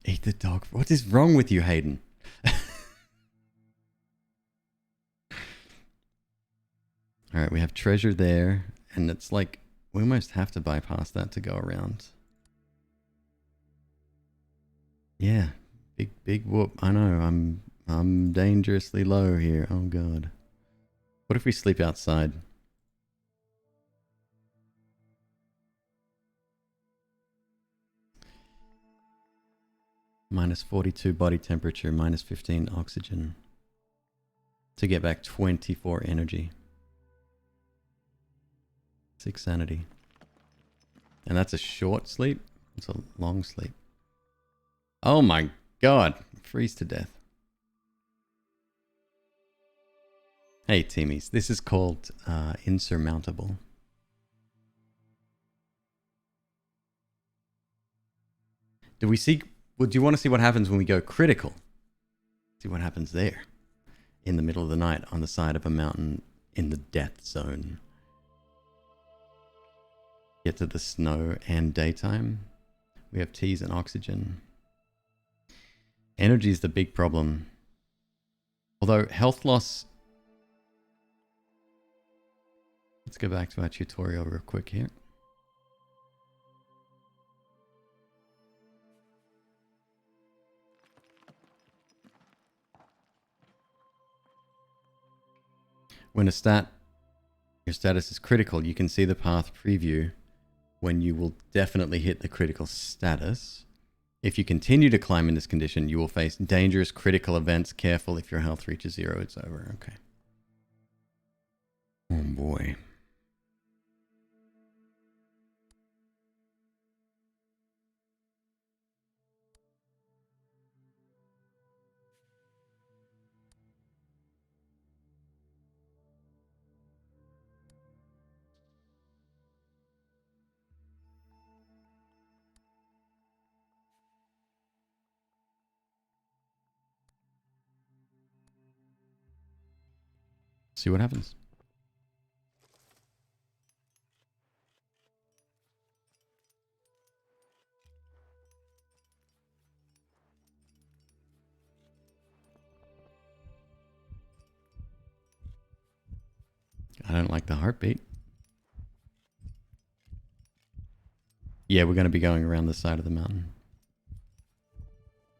Eat the dog. What is wrong with you, Hayden? Alright, we have treasure there. And it's like We almost have to bypass that to go around. Yeah. Big whoop. I know, I'm dangerously low here. Oh god. What if we sleep outside? Minus 42 body temperature, minus 15 oxygen. To get back 24 energy. 6 sanity. And that's a short sleep? It's a long sleep. Oh my god. Freeze to death. Hey teamies, this is called Insurmountable. Do we see... Well, do you want to see what happens when we go critical? See what happens there. In the middle of the night on the side of a mountain in the death zone. Get to the snow and daytime. We have teas and oxygen. Energy is the big problem. Although health loss... Let's go back to our tutorial real quick here. When your status is critical, you can see the path preview when you will definitely hit the critical status. If you continue to climb in this condition, you will face dangerous critical events. Careful, if your health reaches 0, it's over. Okay. Oh boy. See what happens. I don't like the heartbeat. Yeah, we're going to be going around the side of the mountain.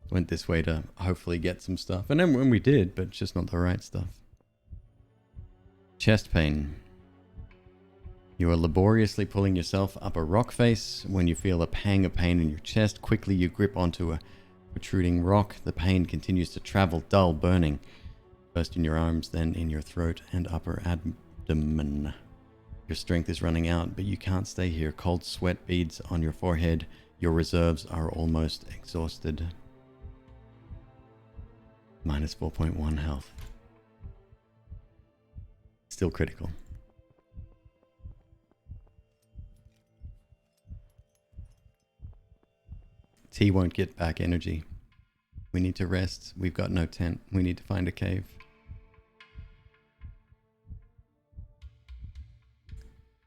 Went this way to hopefully get some stuff. And then when we did, but it's just not the right stuff. Chest pain. You are laboriously pulling yourself up a rock face. When you feel a pang of pain in your chest, quickly you grip onto a protruding rock. The pain continues to travel, dull, burning. First in your arms, then in your throat and upper abdomen. Your strength is running out, but you can't stay here. Cold sweat beads on your forehead. Your reserves are almost exhausted. Minus 4.1 health. Still critical. T won't get back energy. We need to rest. We've got no tent. We need to find a cave.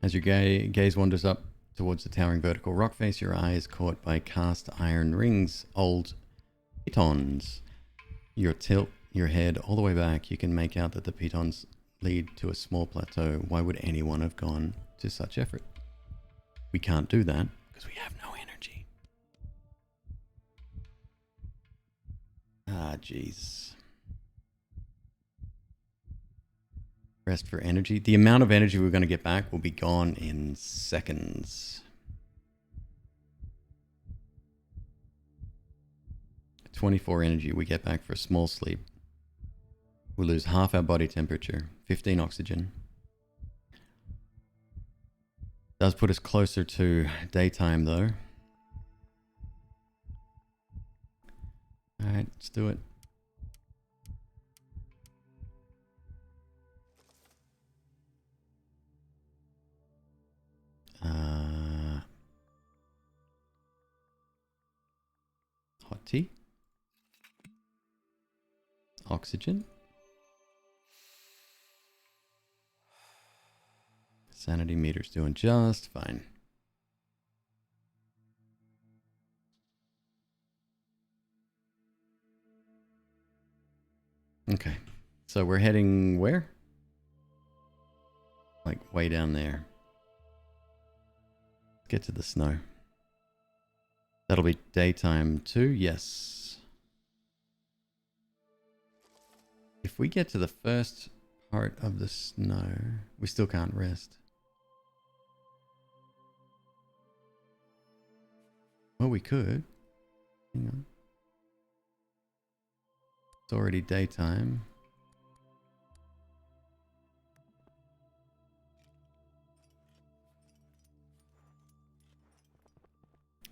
As your gaze wanders up towards the towering vertical rock face, your eye is caught by cast iron rings, old pitons. You tilt your head all the way back. You can make out that the pitons lead to a small plateau. Why would anyone have gone to such effort? We can't do that because we have no energy. Ah, jeez. Rest for energy. The amount of energy we're going to get back will be gone in seconds. 24 energy we get back for a small sleep. We lose half our body temperature, 15 oxygen. Does put us closer to daytime though. Alright, let's do it. Hot tea. Oxygen. Sanity meter's doing just fine. Okay, so we're heading where? Like way down there. Get to the snow. That'll be daytime too, yes. If we get to the first part of the snow, we still can't rest. Well, we could. Hang on. It's already daytime.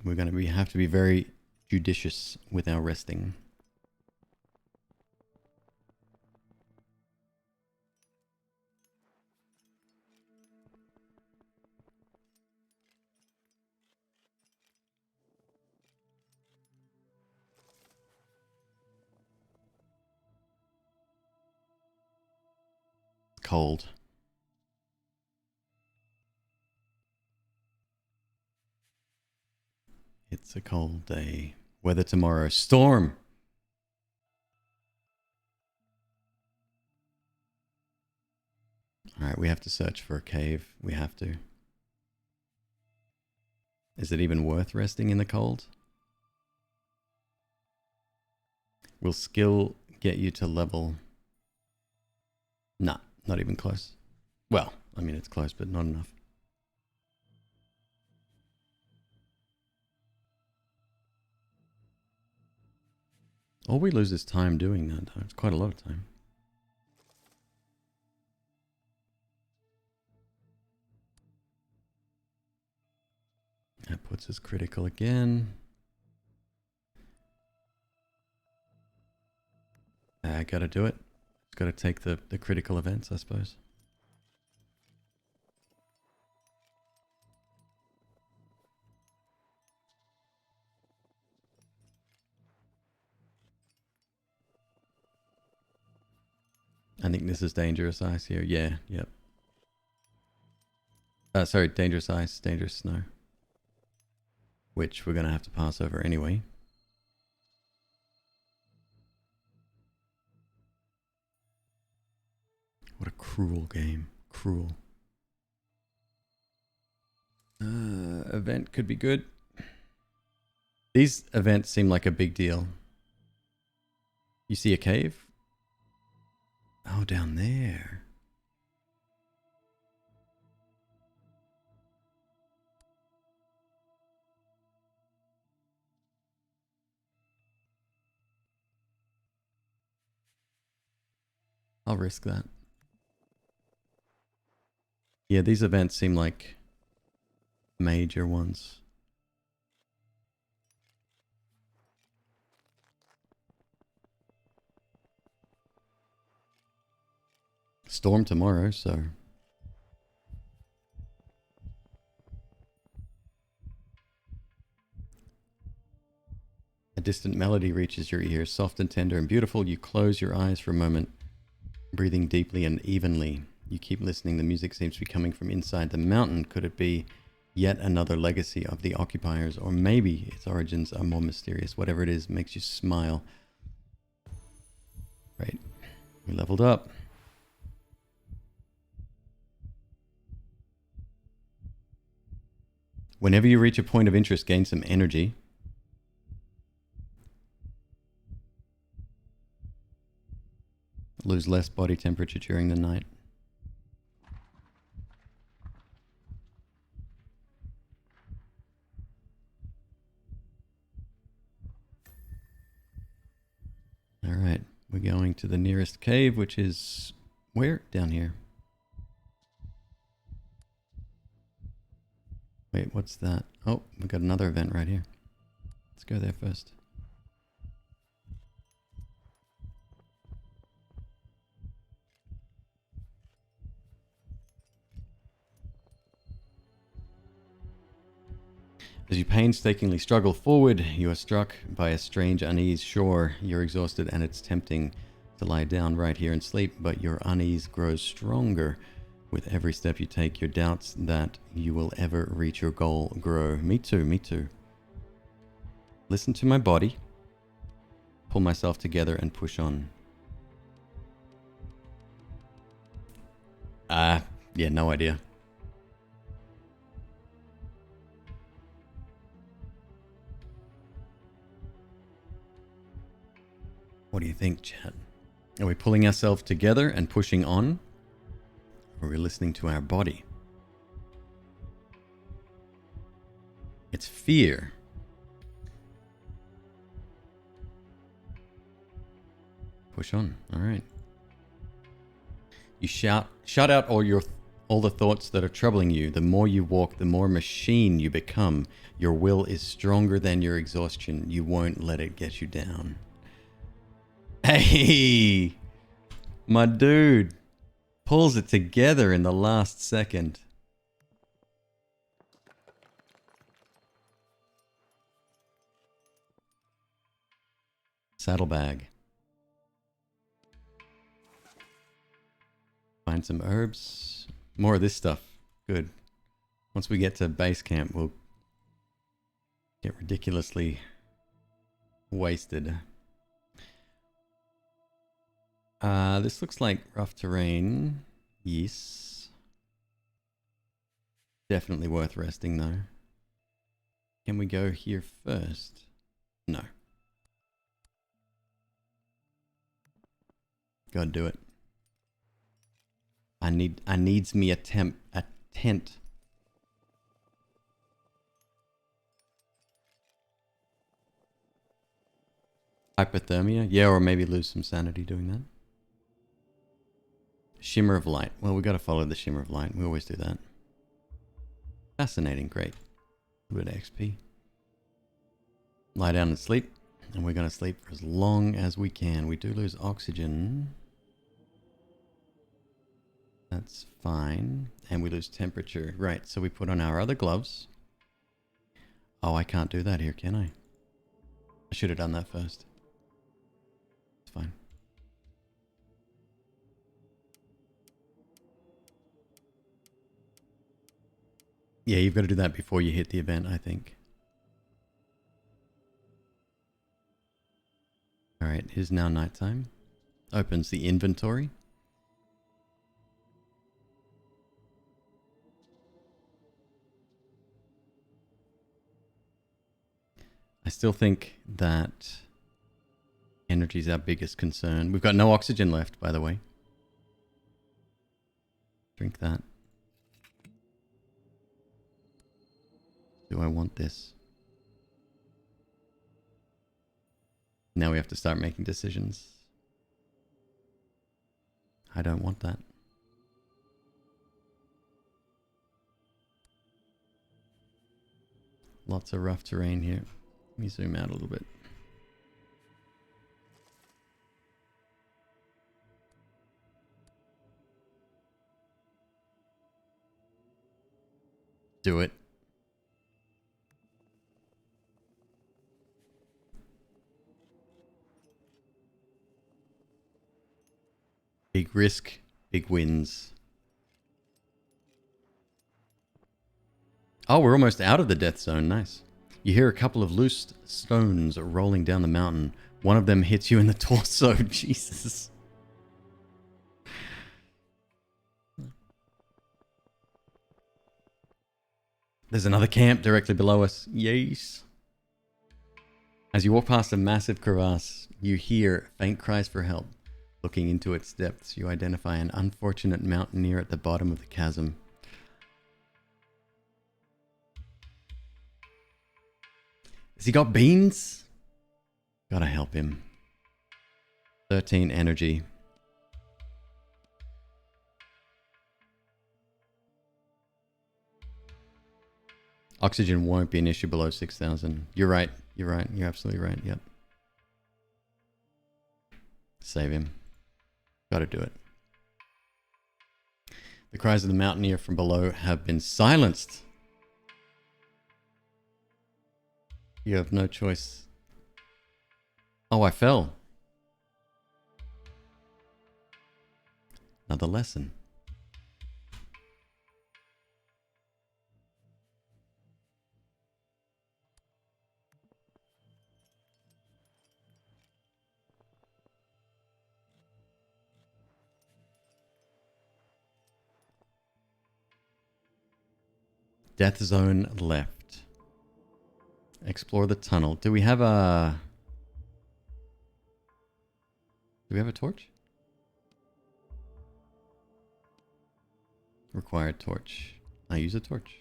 We're going to have to be very judicious with our resting. Cold. It's a cold day. Weather tomorrow. Storm! Alright, we have to search for a cave. We have to. Is it even worth resting in the cold? Will skill get you to level? Nah, not even close. Well, I mean it's close, but not enough. All we lose is time doing that. It's quite a lot of time. That puts us critical again. I gotta do it. It's gotta take the critical events, I suppose. I think this is dangerous ice here. Yeah, yep. Sorry, dangerous ice, dangerous snow. Which we're going to have to pass over anyway. What a cruel game. Cruel. Event could be good. These events seem like a big deal. You see a cave? Oh, down there. I'll risk that. Yeah, these events seem like major ones. Storm tomorrow, so... A distant melody reaches your ears, soft and tender and beautiful. You close your eyes for a moment, breathing deeply and evenly. You keep listening. The music seems to be coming from inside the mountain. Could it be yet another legacy of the occupiers? Or maybe its origins are more mysterious. Whatever it is, makes you smile. Right. We leveled up. Whenever you reach a point of interest, gain some energy. Lose less body temperature during the night. All right, we're going to the nearest cave, which is where? Down here. Wait, what's that? Oh, we got another event right here. Let's go there first. As you painstakingly struggle forward, you are struck by a strange unease. Sure, you're exhausted and it's tempting to lie down right here and sleep, but your unease grows stronger. With every step you take, your doubts that you will ever reach your goal grow. Me too, me too. Listen to my body. Pull myself together and push on. Yeah, no idea. What do you think, chat? Are we pulling ourselves together and pushing on? Or are we listening to our body? It's fear. Push on. All right. You shut out all the thoughts that are troubling you. The more you walk, the more machine you become. Your will is stronger than your exhaustion. You won't let it get you down. Hey, my dude pulls it together in the last second. Saddlebag. Find some herbs. More of this stuff. Good. Once we get to base camp, we'll get ridiculously wasted. This looks like rough terrain. Yes. Definitely worth resting though. Can we go here first? No. Gotta do it. I needs me a tent. Hypothermia? Yeah, or maybe lose some sanity doing that. Shimmer of light. Well, we gotta follow the shimmer of light. We always do that. Fascinating. Great. A bit of XP. Lie down and sleep. And we're gonna sleep for as long as we can. We do lose oxygen. That's fine. And we lose temperature. Right, so we put on our other gloves. Oh, I can't do that here, can I? I should have done that first. It's fine. Yeah, you've got to do that before you hit the event, I think. Alright, it is now nighttime. Opens the inventory. I still think that energy is our biggest concern. We've got no oxygen left, by the way. Drink that. Do I want this? Now we have to start making decisions. I don't want that. Lots of rough terrain here. Let me zoom out a little bit. Do it. Big risk, big wins. Oh, we're almost out of the death zone. Nice. You hear a couple of loose stones rolling down the mountain. One of them hits you in the torso. Jesus. There's another camp directly below us. Yes. As you walk past a massive crevasse, you hear faint cries for help. Looking into its depths, you identify an unfortunate mountaineer at the bottom of the chasm. Has he got beans? Gotta help him. 13 energy. Oxygen won't be an issue below 6,000. You're right. You're right. You're absolutely right. Yep. Save him. Gotta do it. The cries of the mountaineer from below have been silenced. You have no choice. Oh, I fell. Another lesson. Death zone left. Explore the tunnel. Do we have a... we have a torch? Required torch. I use a torch.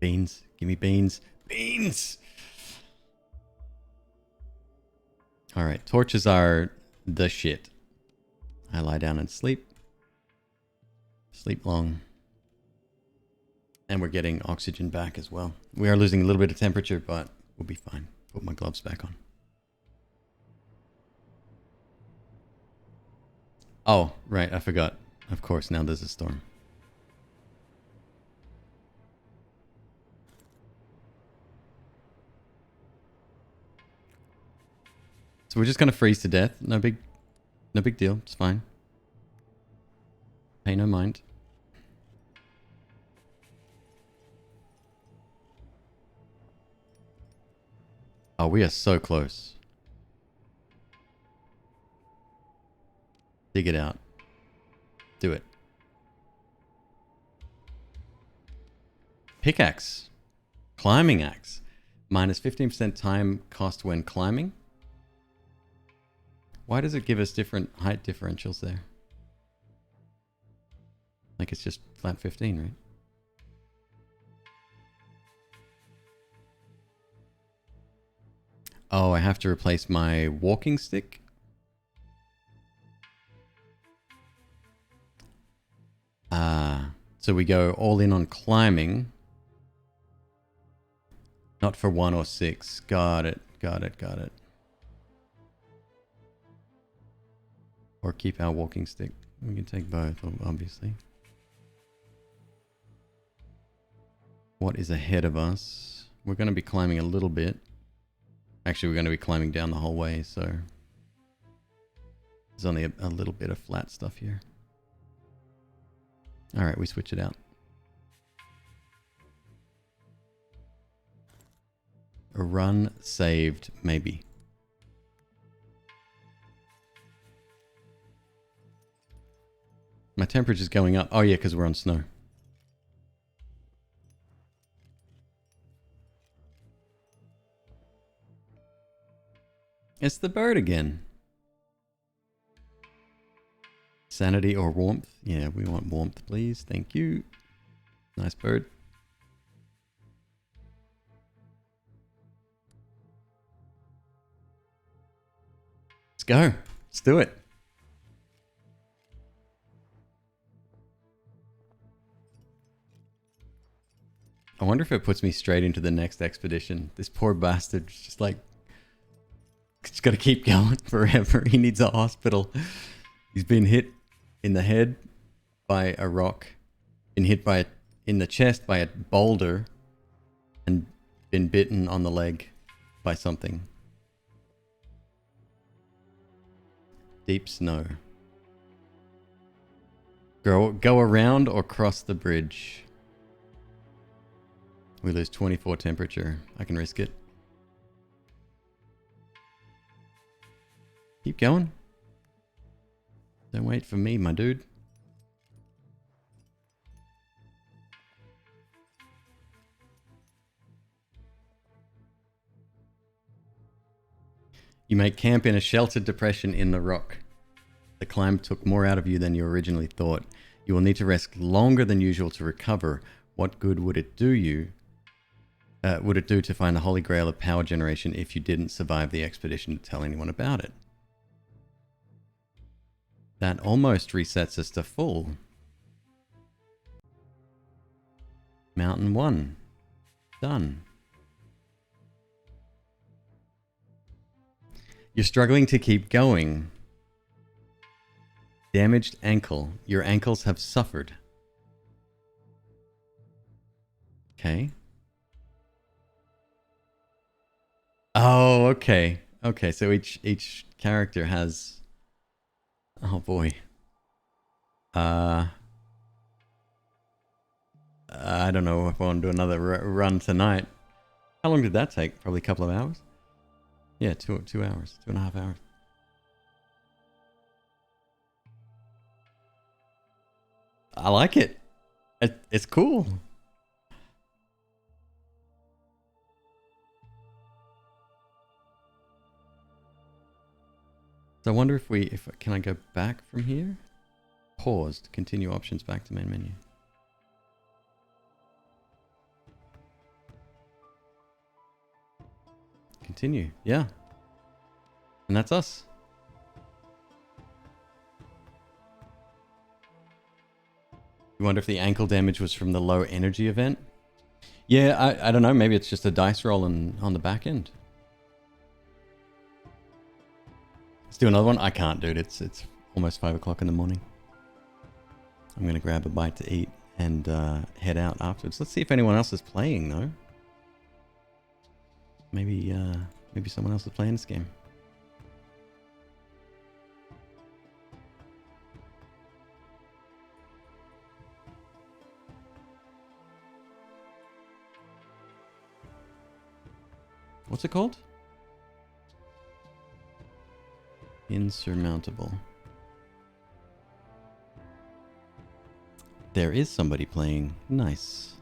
Beans. Give me beans. Beans! Alright, torches are the shit. I lie down and sleep. Sleep long. And we're getting oxygen back as well. We are losing a little bit of temperature, but we'll be fine. Put my gloves back on. Oh, right, I forgot. Of course, now there's a storm. So we're just gonna freeze to death. No big deal. It's fine. Pay no mind. Oh, we are so close. Dig it out. Do it. Pickaxe. Climbing axe. Minus 15% time cost when climbing. Why does it give us different height differentials there? Like it's just flat 15, right? Oh, I have to replace my walking stick? So we go all in on climbing. Not for 1 or 6. Got it. Or keep our walking stick. We can take both, obviously. What is ahead of us? We're going to be climbing a little bit. Actually, we're going to be climbing down the whole way, so... There's only a little bit of flat stuff here. Alright, we switch it out. A run saved, maybe. My temperature's going up. Oh yeah, because we're on snow. It's the bird again. Sanity or warmth? Yeah, we want warmth, please. Thank you. Nice bird. Let's go. Let's do it. I wonder if it puts me straight into the next expedition. This poor bastard's just like... Just gotta keep going forever. He needs a hospital. He's been hit in the head by a rock. Been hit by in the chest by a boulder. And been bitten on the leg by something. Deep snow. Go around or cross the bridge. We lose 24 temperature. I can risk it. Keep going. Don't wait for me, my dude. You may camp in a sheltered depression in the rock. The climb took more out of you than you originally thought. You will need to rest longer than usual to recover. What good would it do you? Would it do to find the holy grail of power generation if you didn't survive the expedition to tell anyone about it? That almost resets us to full. Mountain 1. Done. You're struggling to keep going. Damaged ankle. Your ankles have suffered. Okay. Oh, okay. Okay, so each character has... Oh boy. I don't know if I want to do another run tonight. How long did that take? Probably a couple of hours? Yeah, 2 hours. 2.5 hours. I like it. It's cool. So I wonder if can I go back from here? Paused. Continue options back to main menu. Continue. Yeah. And that's us. You wonder if the ankle damage was from the low energy event? Yeah, I don't know. Maybe it's just a dice roll on the back end. Let's do another one. I can't, dude. It's almost 5 o'clock in the morning. I'm going to grab a bite to eat and head out afterwards. Let's see if anyone else is playing, though. Maybe someone else is playing this game. What's it called? Insurmountable. There is somebody playing. Nice.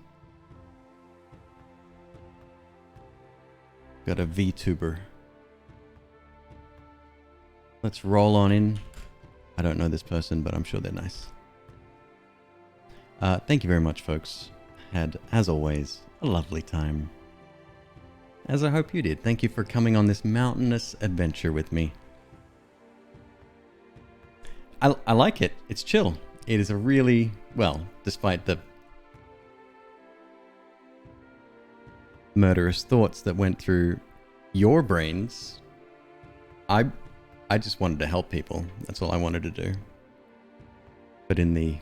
Got a VTuber. Let's roll on in. I don't know this person, but I'm sure they're nice. Thank you very much, folks. Had, as always, a lovely time. As I hope you did. Thank you for coming on this mountainous adventure with me. I like it. It's chill. It is a really, well, despite the murderous thoughts that went through your brains, I just wanted to help people. That's all I wanted to do. But in the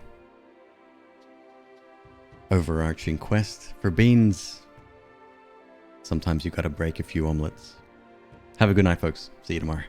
overarching quest for beans, sometimes you gotta break a few omelets. Have a good night, folks. See you tomorrow.